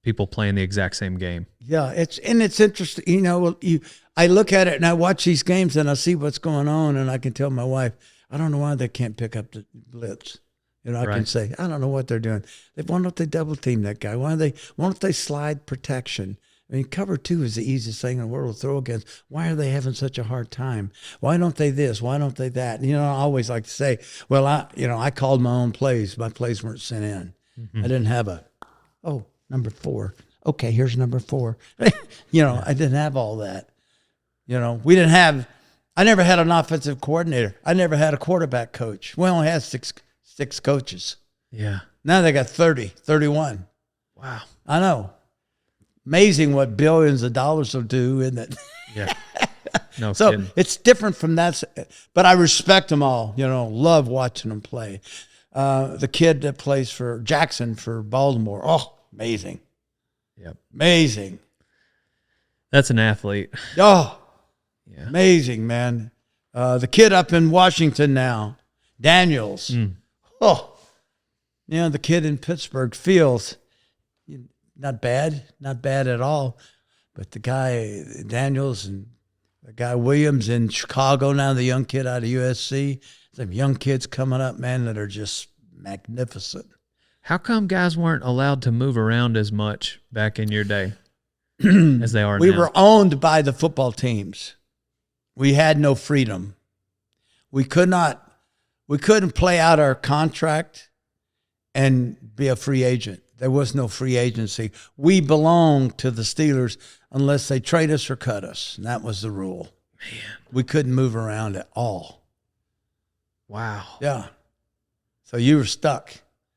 people playing the exact same game. Yeah, it's interesting. I look at it and I watch these games and I see what's going on, and I can tell my wife, I don't know why they can't pick up the blitz. I can say, I don't know what they're doing. Why don't they double team that guy? Why don't they slide protection? I mean, cover 2 is the easiest thing in the world to throw against. Why are they having such a hard time? Why don't they this? Why don't they that? And, I always like to say, well, I called my own plays. My plays weren't sent in. I didn't have number 4. Okay, here's number 4. I didn't have all that. I never had an offensive coordinator. I never had a quarterback coach. We only had six coaches. Yeah. Now they got 30, 31. Wow. I know. Amazing what billions of dollars will do, isn't it? Yeah. No So kidding. it's different from that. But I respect them all. Love watching them play. The kid that plays for Jackson for Baltimore. Oh, amazing. Yep. Amazing. That's an athlete. Oh, Yeah. amazing, man. The kid up in Washington now, Daniels. Oh, the kid in Pittsburgh, Fields. Not bad at all. But the guy, Daniels, and the guy Williams in Chicago now, the young kid out of USC. Some young kids coming up, man, that are just magnificent. How come guys weren't allowed to move around as much back in your day as they are now? We were owned by the football teams. We had no freedom. We couldn't play out our contract and be a free agent. There was no free agency. We belonged to the Steelers unless they trade us or cut us. And that was the rule. Man. We couldn't move around at all. Wow. Yeah. So you were stuck.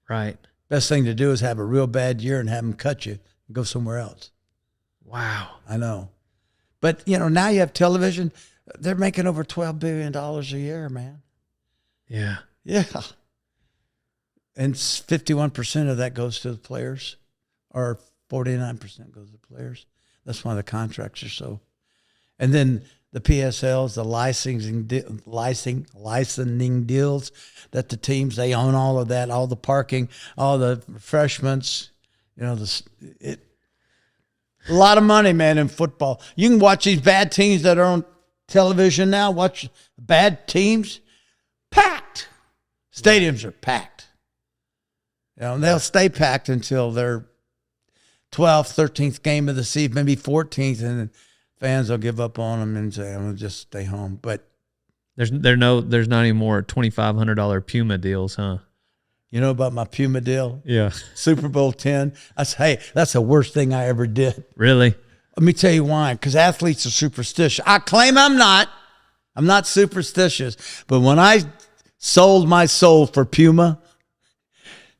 Right. Best thing to do is have a real bad year and have them cut you and go somewhere else. Wow. I know. But, now you have television. They're making over $12 billion a year, man. Yeah. Yeah. And 51% of that goes to the players, or 49% goes to the players. That's why the contracts are so. And then the PSLs, the licensing deals that the teams, they own all of that, all the parking, all the refreshments. A lot of money, man, in football. You can watch these bad teams that are on television now. Watch bad teams, packed. Stadiums are packed. They'll stay packed until their 12th, 13th game of the season, maybe 14th, and then fans will give up on them and say, "I'm gonna just stay home." But there's not any more $2,500 Puma deals, huh? You know about my Puma deal? Yeah. Super Bowl 10. That's the worst thing I ever did. Really? Let me tell you why. Because athletes are superstitious. I claim I'm not. I'm not superstitious. But when I sold my soul for Puma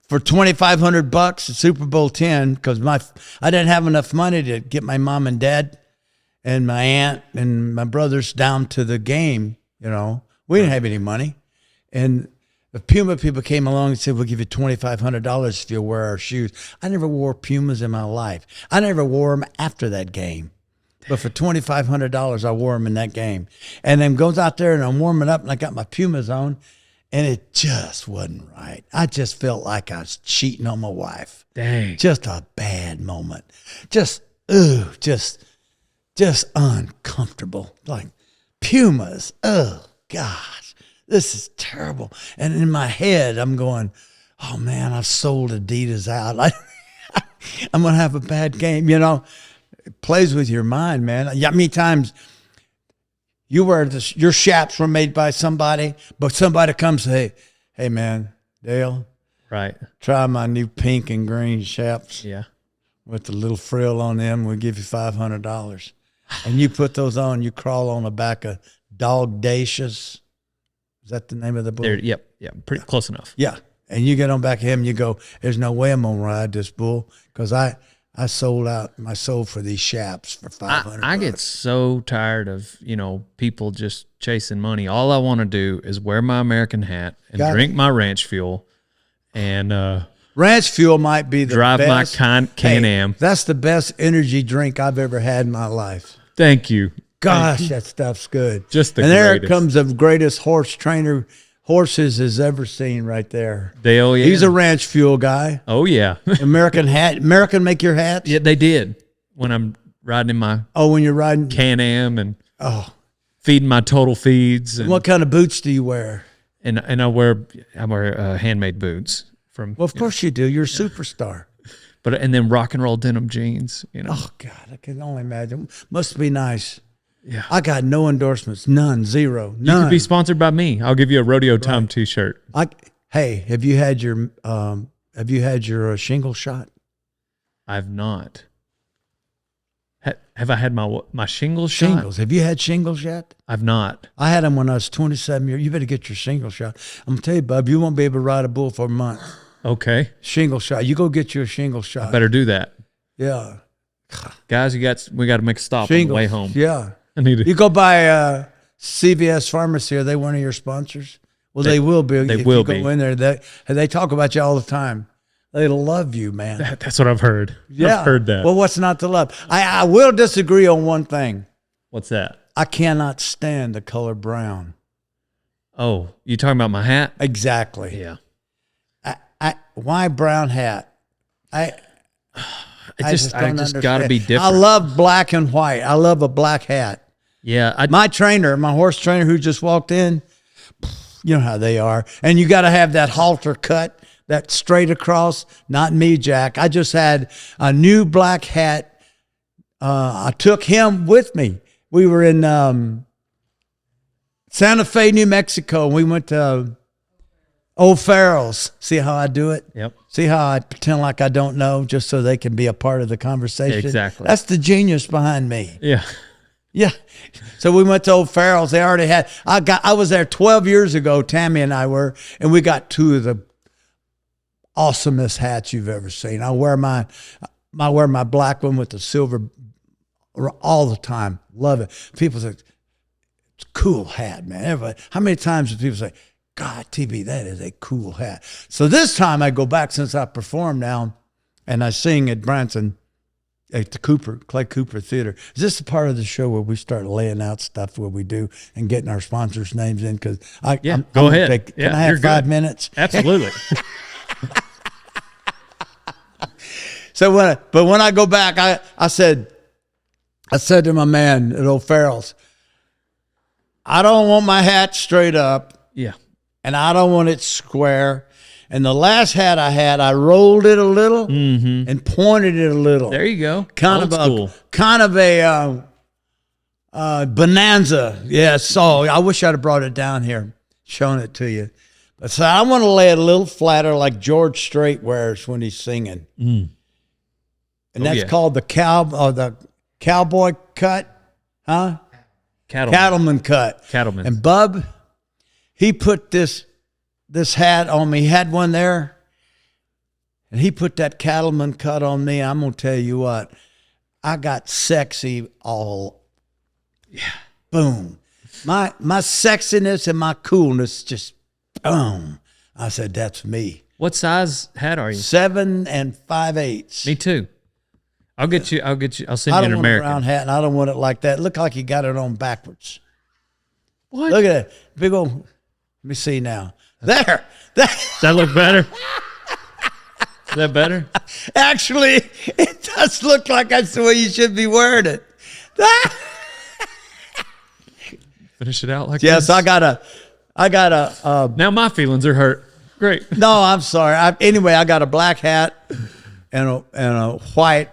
for $2,500 at Super Bowl 10, because I didn't have enough money to get my mom and dad and my aunt and my brothers down to the game. We didn't have any money. And the Puma people came along and said, "We'll give you $2,500 if you'll wear our shoes." I never wore Pumas in my life. I never wore them after that game. But for $2,500, I wore them in that game. And then goes out there and I'm warming up and I got my Pumas on. And it just wasn't right. I just felt like I was cheating on my wife. Dang. Just a bad moment. Just uncomfortable. Like Pumas. Oh, gosh, this is terrible. And in my head, I'm going, oh, man, I've sold Adidas out. I'm going to have a bad game. It plays with your mind, man. How many times you wear your chaps were made by somebody, but somebody comes and say, "Hey, man, Dale, Right. try my new pink and green chaps Yeah. with the little frill on them. We'll give you $500. And you put those on, you crawl on the back of Dog Dacious. Is that the name of the book? Yep. Pretty close enough. Yeah. And you get on back of him and you go, "There's no way I'm going to ride this bull because I sold out my soul for these chaps for $500. I get so tired of, people just chasing money. All I want to do is wear my American hat and drink my ranch fuel and Ranch Fuel might be the drive best. my Can-Am. That's the best energy drink I've ever had in my life. Thank you. Gosh, that stuff's good. Just the and there greatest. comes the greatest horses has ever seen right there. Dale, yeah. He's a Ranch Fuel guy. Oh, yeah. American hat. American make your hats? Yeah, they did when I'm riding in my Oh, when you're riding? Can-Am and Oh. feeding my total feeds. And, What kind of boots do you wear? and I wear handmade boots from. Well, of course you do. You're a superstar. And then rock and roll denim jeans. Oh, God, I can only imagine. Must be nice. Yeah. I got no endorsements. None. Zero. You None. could be sponsored by me. I'll give you a Rodeo Time T-shirt. Hey, have you had your shingle shot? I've not. Have I had my shingles shot? Shingles. Have you had shingles yet? I've not. I had them when I was 27 years. You better get your shingle shot. I'm going to tell you, bub, you won't be able to ride a bull for a month. Okay. Shingle shot. You go get you a shingle shot. I better do that. Yeah. Guys, we got to make a stop on the way home. Yeah. I need to. You go by CVS Pharmacy. Are they one of your sponsors? Well, they will be. They if will you be. go in there, they talk about you all the time. They love you, man. That's what I've heard. Yeah. I've heard that. Well, what's not to love? I will disagree on one thing. What's that? I cannot stand the color brown. Oh, you talking about my hat? Exactly. Yeah. Why brown hat? I just got to be different. I love black and white. I love a black hat. Yeah. My horse trainer who just walked in, you know how they are. And you got to have that halter cut, that straight across. Not me, Jack. I just had a new black hat. I took him with me. We were in Santa Fe, New Mexico. We went to O'Farrell's. See how I do it? Yep. See how I pretend like I don't know just so they can be a part of the conversation? Exactly. That's the genius behind me. Yeah. Yeah. So we went to O'Farrell's. They already had, I was there 12 years ago, Tammy and I were, and we got two of the awesomest hats you've ever seen. I wear my black one with the silver all the time. Love it. People say, it's a cool hat, man. Everybody, how many times do people say, God, TB, that is a cool hat. So this time I go back since I perform now and I sing at Branson at the Clay Cooper Theater. Is this the part of the show where we start laying out stuff where we do and getting our sponsors' names in? Because go ahead. Can I have 5 minutes? Absolutely. So when I go back, I said to my man at O'Farrell's, I don't want my hat straight up. Yeah. And I don't want it square. And the last hat I had, I rolled it a little and pointed it a little. There you go. Kind of a bonanza. Yeah, so I wish I'd have brought it down here, shown it to you. But so I want to lay it a little flatter like George Strait wears when he's singing. And that's called the cowboy cut, huh? Cattleman cut. Cattleman. And Bub, he put this hat on me. He had one there, and he put that cattleman cut on me. I'm going to tell you what, I got sexy boom. My sexiness and my coolness just, boom. I said, that's me. What size hat are you? 7 5/8. Me too. I'll get you. I'll send you an I don't want American. a brown hat, and I don't want it like that. Look like you got it on backwards. What? Look at that big old. Let me see now. There. Does that look better? Is that better? Actually, it does look like that's the way you should be wearing it. Finish it out like Yes, this? I got a. Now my feelings are hurt. Great. No, I'm sorry. Anyway, I got a black hat and a white,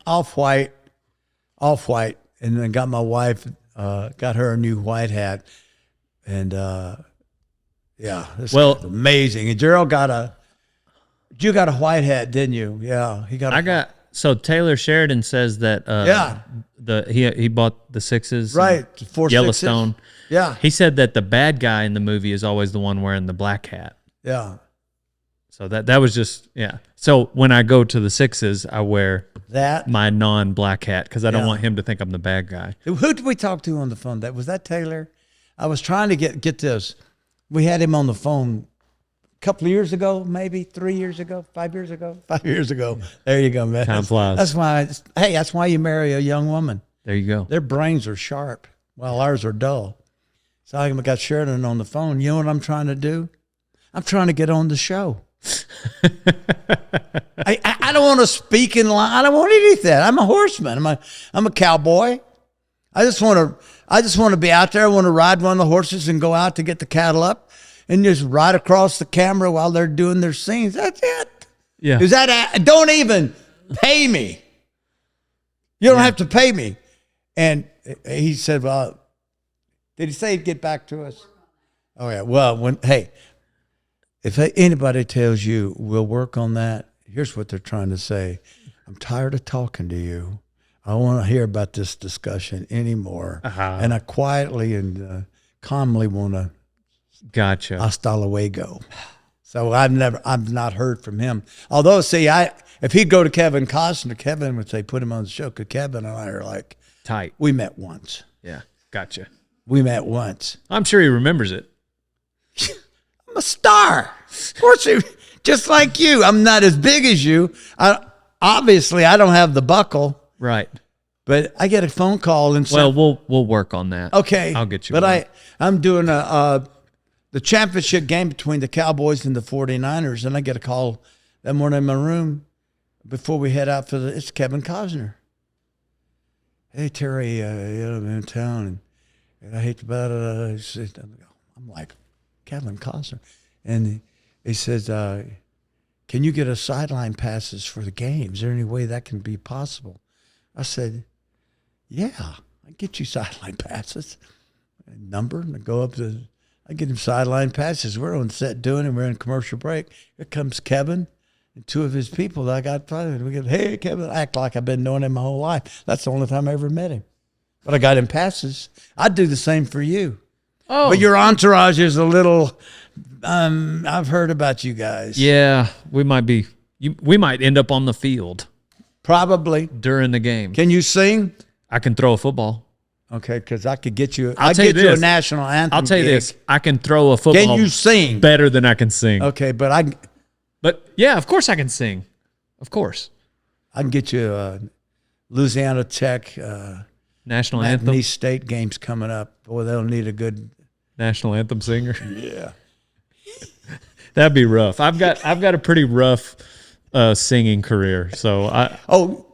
off-white, and then got my wife, got her a new white hat, and yeah, this is amazing. And Gerald you got a white hat, didn't you? Yeah, So Taylor Sheridan says that he bought the 6s, right, 4 Yellowstone. 6s. Yeah, He said that the bad guy in the movie is always the one wearing the black hat. yeah. So that was just So when I go to the 6s, I wear my non-black hat because I don't want him to think I'm the bad guy. Who did we talk to on the phone? Was that Taylor? I was trying to get this. We had him on the phone a couple of years ago, maybe 3 years ago, 5 years ago. 5 years ago. There you go, man. Time flies. That's why you marry a young woman. There you go. Their brains are sharp while ours are dull. So I got Sheridan on the phone. You know what I'm trying to do? I'm trying to get on the show. I don't want to speak in line. I don't want any of that. I'm a horseman. I'm a cowboy. I just want to be out there. I want to ride one of the horses and go out to get the cattle up and just ride across the camera while they're doing their scenes. That's it. Yeah. Don't even pay me. You don't have to pay me. And he said, well, did he say he'd get back to us? Oh yeah. Well, if anybody tells you we'll work on that, here's what they're trying to say. I'm tired of talking to you. I don't want to hear about this discussion anymore. And I quietly and calmly want to Gotcha. hasta luego. So I've not heard from him. Although, see, if he'd go to Kevin Costner, Kevin would say, put him on the show, because Kevin and I are like, Tight. we met once. Yeah. Gotcha. We met once. I'm sure he remembers it. I'm a star. Of course, just like you. I'm not as big as you. Obviously, I don't have the buckle. Right. But I get a phone call and say, well, we'll work on that. okay, I'll get you. But one. I'm doing the championship game between the Cowboys and the 49ers, and I get a call that morning in my room before we head out it's Kevin Costner. Hey, Terry, I'm in town, and I hate about it. I'm like, Kevin Costner. And he says, can you get us sideline passes for the game? Is there any way that can be possible? I said, yeah, I get you sideline passes. Number, and I get him sideline passes. We're on set doing it. We're in commercial break. Here comes Kevin and two of his people that I got fired. We go, hey, Kevin, I act like I've been knowing him my whole life. That's the only time I ever met him. But I got him passes. I'd do the same for you. Oh. But your entourage is a little, I've heard about you guys. Yeah, we might end up on the field Probably. during the game. Can you sing? I can throw a football. Okay, because I could get you. I'll tell you get you a this. national anthem. I'll tell you gig. this. I can throw a football. Can you sing? Better than I can sing. Okay, but But yeah, of course I can sing. Of course. I can get you Louisiana Tech. National Matt anthem. Nice State games coming up. Boy, they'll need a good. National anthem singer. Yeah. That'd be rough. I've got a pretty rough singing career. So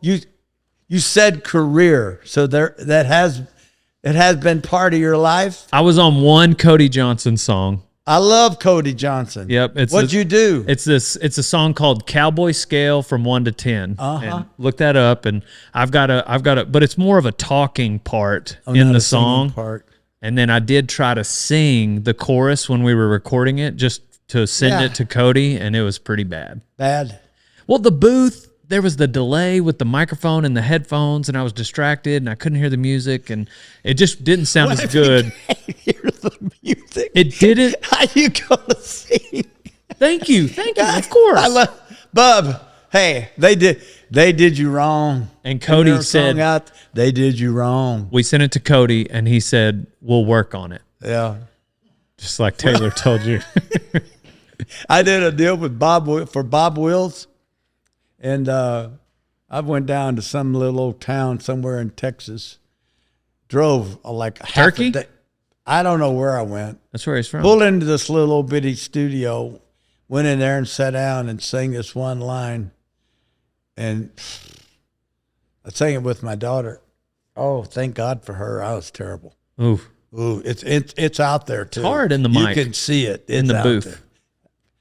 you said career, so it has been part of your life. I was on one Cody Johnson song. I love Cody Johnson. Yep. What'd you do? It's a song called Cowboy Scale from 1 to 10. And look that up. And I've got a, but it's more of a talking part in Not the a singing song. part. And then I did try to sing the chorus when we were recording it, just to send it to Cody, and it was pretty bad. Bad. Well, the booth, there was the delay with the microphone and the headphones, and I was distracted, and I couldn't hear the music, and it just didn't sound as good. Hear the music. It didn't. How you gonna sing? Thank you. Of course. I love Bub. Hey, they did you wrong. And Cody Their said, song out, they did you wrong. we sent it to Cody, and he said, we'll work on it. Yeah. Just like Taylor told you. I did a deal with Bob Wills, and I went down to some little old town somewhere in Texas. Drove like half Turkey? a day. I don't know where I went. That's where he's from. Pulled into this little old bitty studio, went in there and sat down and sang this one line. And I sang it with my daughter. Oh, thank God for her. I was terrible. Ooh. Ooh, it's out there too. It's hard in the mic. You can see it. It's In the out booth. there.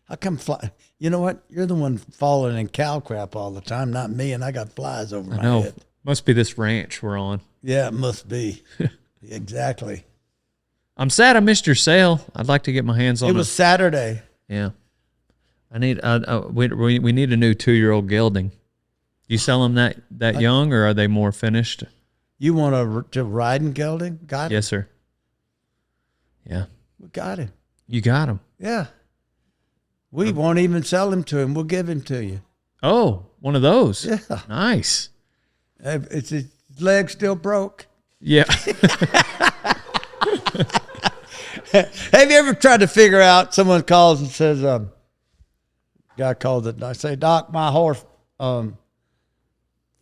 How come fly? You know what? You're the one falling in cow crap all the time, not me. And I got flies over my No, head. must be this ranch we're on. Yeah, it must be. Exactly. I'm sad I missed your sale. I'd like to get my hands on It was Saturday. Yeah. I need we need a new 2-year-old gelding. You sell them that young, or are they more finished? You want to ride in gelding? Got it. Yes, sir. Yeah. We got him. You got them. Yeah. We won't even sell him to him. We'll give him to you. Oh, one of those. Yeah. Nice. It's his leg still broke. Yeah. Have you ever tried to figure out? Someone calls and says, guy calls it. I say, Doc, my horse fell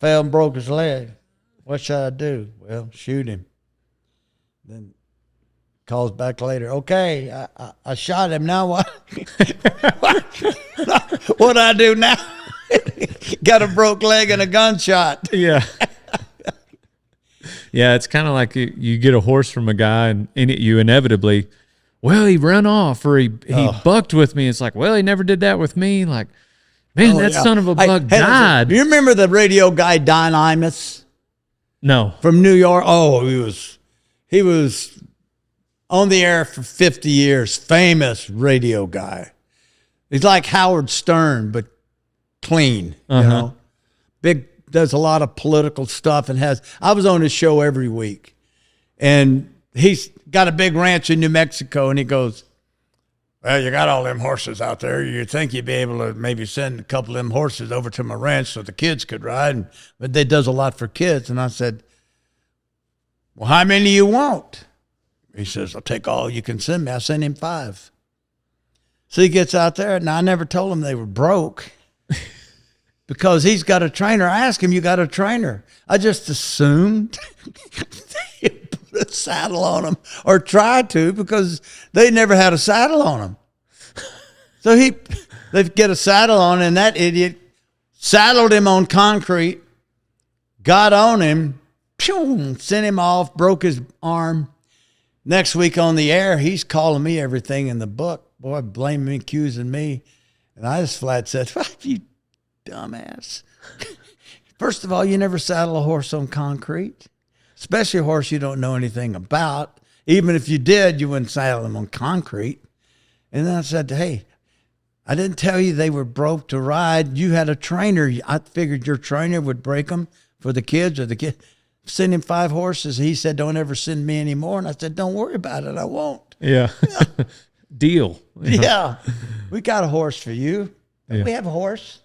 and broke his leg. What should I do? Well, shoot him. Then calls back later. Okay, I shot him. Now what? What do I do now? Got a broke leg and a gunshot. Yeah. Yeah, it's kind of like you get a horse from a guy, and you inevitably, well, he ran off, or he bucked with me. It's like, well, he never did that with me. Like, man, that son of a buck died. Do you remember the radio guy Don Imus No. from New York? Oh, he was on the air for 50 years. Famous radio guy. He's like Howard Stern, but clean. You know, big does a lot of political stuff and I was on his show every week. And he's got a big ranch in New Mexico, and he goes, well, you got all them horses out there. You'd think you'd be able to maybe send a couple of them horses over to my ranch so the kids could ride. But they does a lot for kids. And I said, well, how many you want? He says, I'll take all you can send me. I sent him 5. So he gets out there. Now, I never told him they were broke because he's got a trainer. I asked him, you got a trainer? I just assumed they put a saddle on them or tried to because they never had a saddle on them. So they get a saddle on, and that idiot saddled him on concrete, got on him, sent him off, broke his arm. Next week on the air, he's calling me everything in the book. Boy, blaming me, accusing me. And I just flat said, you dumbass. First of all, you never saddle a horse on concrete, especially a horse you don't know anything about. Even if you did, you wouldn't saddle them on concrete. And then I said, hey, I didn't tell you they were broke to ride. You had a trainer. I figured your trainer would break them for the kids or the kids. Send him 5 horses. He said, don't ever send me any more. And I said, don't worry about it. I won't. Yeah. Deal. Yeah. We got a horse for you. Yeah. We have a horse.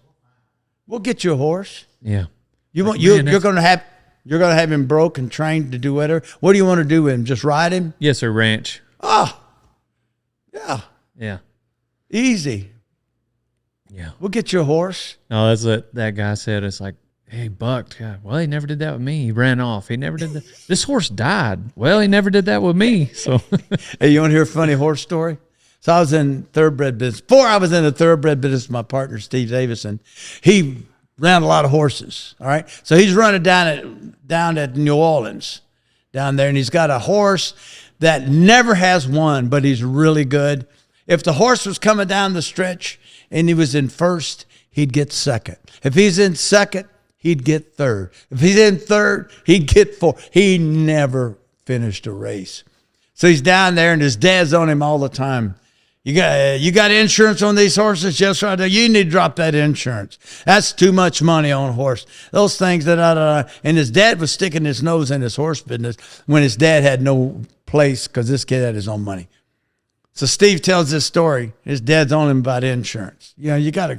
We'll get you a horse. Yeah. You're going to have him broke and trained to do whatever. What do you want to do with him? Just ride him? Yes, sir. Ranch. Oh, yeah. Yeah. Easy. Yeah. We'll get you a horse. No, that's what that guy said. It's like, hey, bucked. God, well, he never did that with me. He ran off. He never did that. This horse died. Well, he never did that with me. So, hey, you want to hear a funny horse story? So I was in thoroughbred business. Before I was in the thoroughbred business, my partner, Steve Davison, he ran a lot of horses. All right. So he's running down at New Orleans down there, and he's got a horse that never has won, but he's really good. If the horse was coming down the stretch and he was in first, he'd get second. If he's in second, he'd get third. If he's in third, he'd get fourth. He never finished a race. So he's down there, and his dad's on him all the time. You got insurance on these horses? Yes, right. You need to drop that insurance. That's too much money on a horse. Those things and his dad was sticking his nose in his horse business when his dad had no place because this kid had his own money. So Steve tells this story. His dad's on him about insurance. You got to.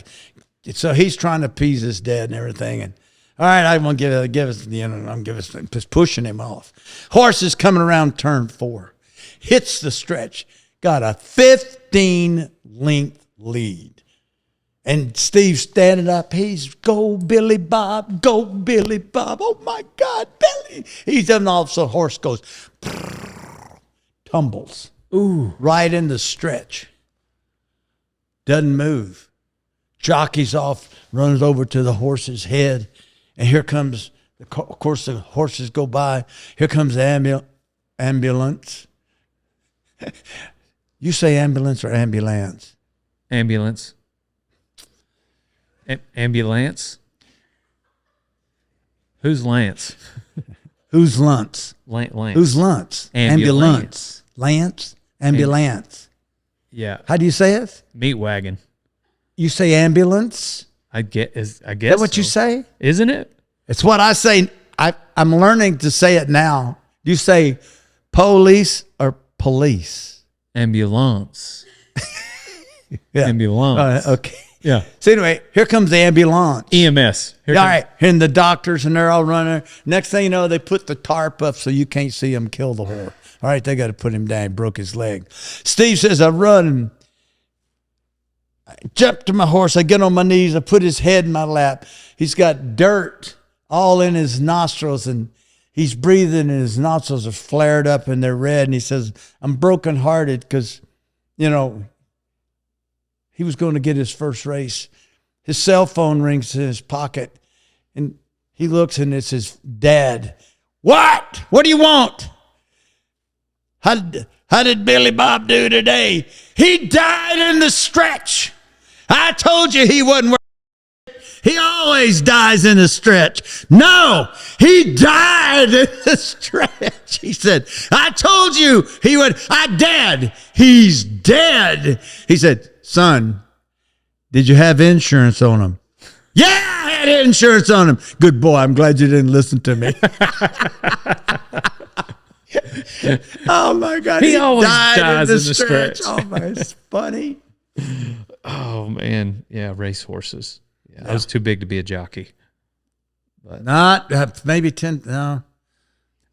So he's trying to appease his dad and everything. And all right, I want to give us. I'm just pushing him off. Horse is coming around turn 4, hits the stretch. Got a 15-length lead. And Steve's standing up. He's, go, Billy Bob. Go, Billy Bob. Oh, my God, Billy. He's done all, so the horse goes, tumbles. ooh, Right in the stretch. Doesn't move. Jockey's off, runs over to the horse's head. And here comes, of course, the horses go by. Here comes the ambulance. You say ambulance or ambulance? ambulance. Ambulance. Who's Lance? Who's Lance? Lance. Who's Lance? Ambulance. Lance? Ambulance. Yeah. How do you say it? Meat wagon. You say ambulance? I guess. Is that what you say? Isn't it? It's what I say. I'm learning to say it now. You say police or police? Ambulance. Yeah. Ambulance. Okay. Yeah. So anyway, here comes the ambulance. EMS. All right. And the doctors, and they're all running. Next thing you know, they put the tarp up so you can't see him kill the horse. All right, they got to put him down. He broke his leg. Steve says, I run. I jump to my horse. I get on my knees. I put his head in my lap. He's got dirt all in his nostrils, and he's breathing, and his nostrils are flared up, and they're red. And he says, I'm brokenhearted because, he was going to get his first race. His cell phone rings in his pocket, and he looks, and it's his dad. What? What do you want? How did Billy Bob do today? He died in the stretch. I told you he wasn't worth it. He always dies in the stretch. No, he died in the stretch. He said, I told you he would. Dad, he's dead. He said, son, did you have insurance on him? Yeah, I had insurance on him. Good boy. I'm glad you didn't listen to me. Oh my God. He always dies in the stretch. stretch. Oh my, it's funny. Oh man, yeah, race horses. Yeah, I was too big to be a jockey. Not maybe 10. No.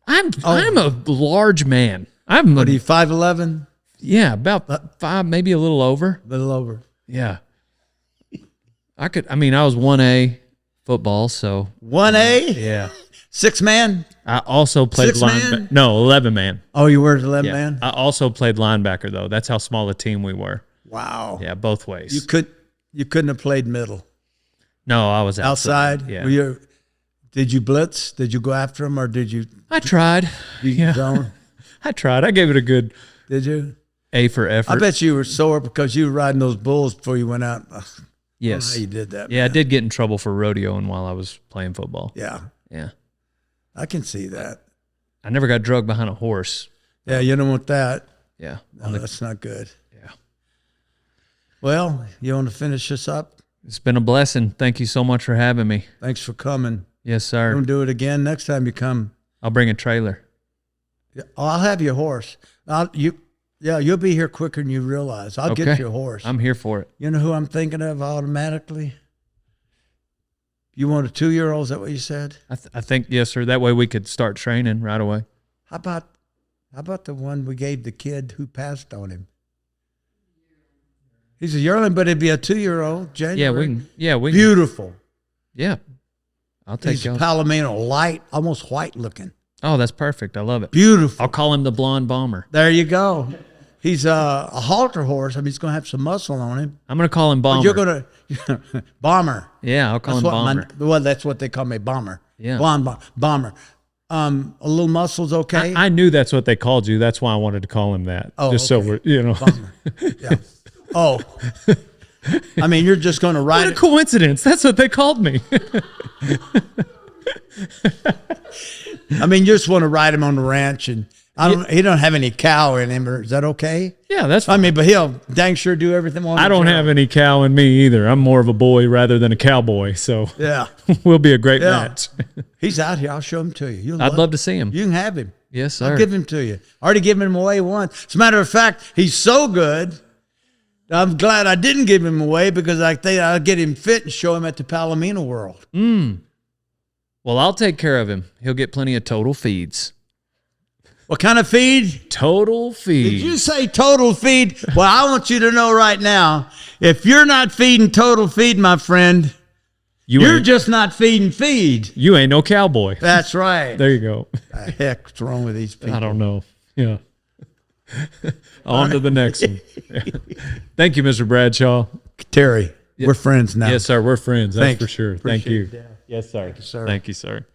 I'm a large man. I'm What are you, 5'11"? yeah, about 5, maybe a little over. A little over. Yeah. I was 1A football, so 1A? yeah. 6-man? I also played 6-man? No, 11-man. Oh, you were 11 Yeah. man? I also played linebacker though. That's how small a team we were. Wow. Yeah, both ways. You couldn't have played middle. No, I was Outside? Yeah. Did you blitz? Did you go after him or did you I tried. zone? I tried. I gave it a good Did you? A for effort. I bet you were sore because you were riding those bulls before you went out. Ugh, I don't know Yes. how you did that. Yeah, I man. did get in trouble for rodeoing while I was playing football. Yeah. Yeah. I can see that. I never got drugged behind a horse. Yeah, you don't want that. Yeah. No, that's not good. Yeah. Well, you want to finish this up? It's been a blessing. Thank you so much for having me. Thanks for coming. Yes, sir. Don't do it again. Next time you come, I'll bring a trailer. I'll have your horse. You'll be here quicker than you realize. I'll get you a horse. I'm here for it. You know who I'm thinking of automatically? You want a 2-year-old? Is that what you said? I think, yes, sir. That way we could start training right away. How about the one we gave the kid who passed on him? He's a yearling, but it'd be a 2-year-old. January. We can. Beautiful. Yeah. I'll take He's y'all. Palomino, light, almost white looking. Oh, that's perfect. I love it. Beautiful. I'll call him the blonde bomber. There you go. He's a halter horse. I mean, he's going to have some muscle on him. I'm going to call him bomber. You're going to bomber. Yeah, I'll call him bomber. That's what they call me, bomber. Yeah. Bomber. A little muscle's okay. I knew that's what they called you. That's why I wanted to call him that. Oh, just okay. so we're, Bomber. Yeah. Oh. I mean, you're just going to ride What a it. coincidence. That's what they called me. I mean, you just want to ride him on the ranch, and he don't have any cow in him. Is that okay? Yeah, that's I fine. mean, but he'll dang sure do everything. I don't have any cow in me either. I'm more of a boy rather than a cowboy. So Yeah. we'll be a great Yeah. match. He's out here. I'll show him to you. I'd love to see him. You can have him. Yes, sir. I'll give him to you. I already given him away once. As a matter of fact, he's so good. I'm glad I didn't give him away because I think I'll get him fit and show him at the Palomino World. Well, I'll take care of him. He'll get plenty of total feeds. What kind of feed? Total feed. Did you say total feed? Well, I want you to know right now, if you're not feeding total feed, my friend, you're just not feeding feed. You ain't no cowboy. That's right. There you go. The heck, what's wrong with these people? I don't know. Yeah. On to the next one. Thank you, Mr. Bradshaw. Terry, we're friends now. Yes, sir. We're friends. That's Thanks. for sure. Thank Appreciate you. it. Yes, sir. Thank you, sir. Thank you, sir.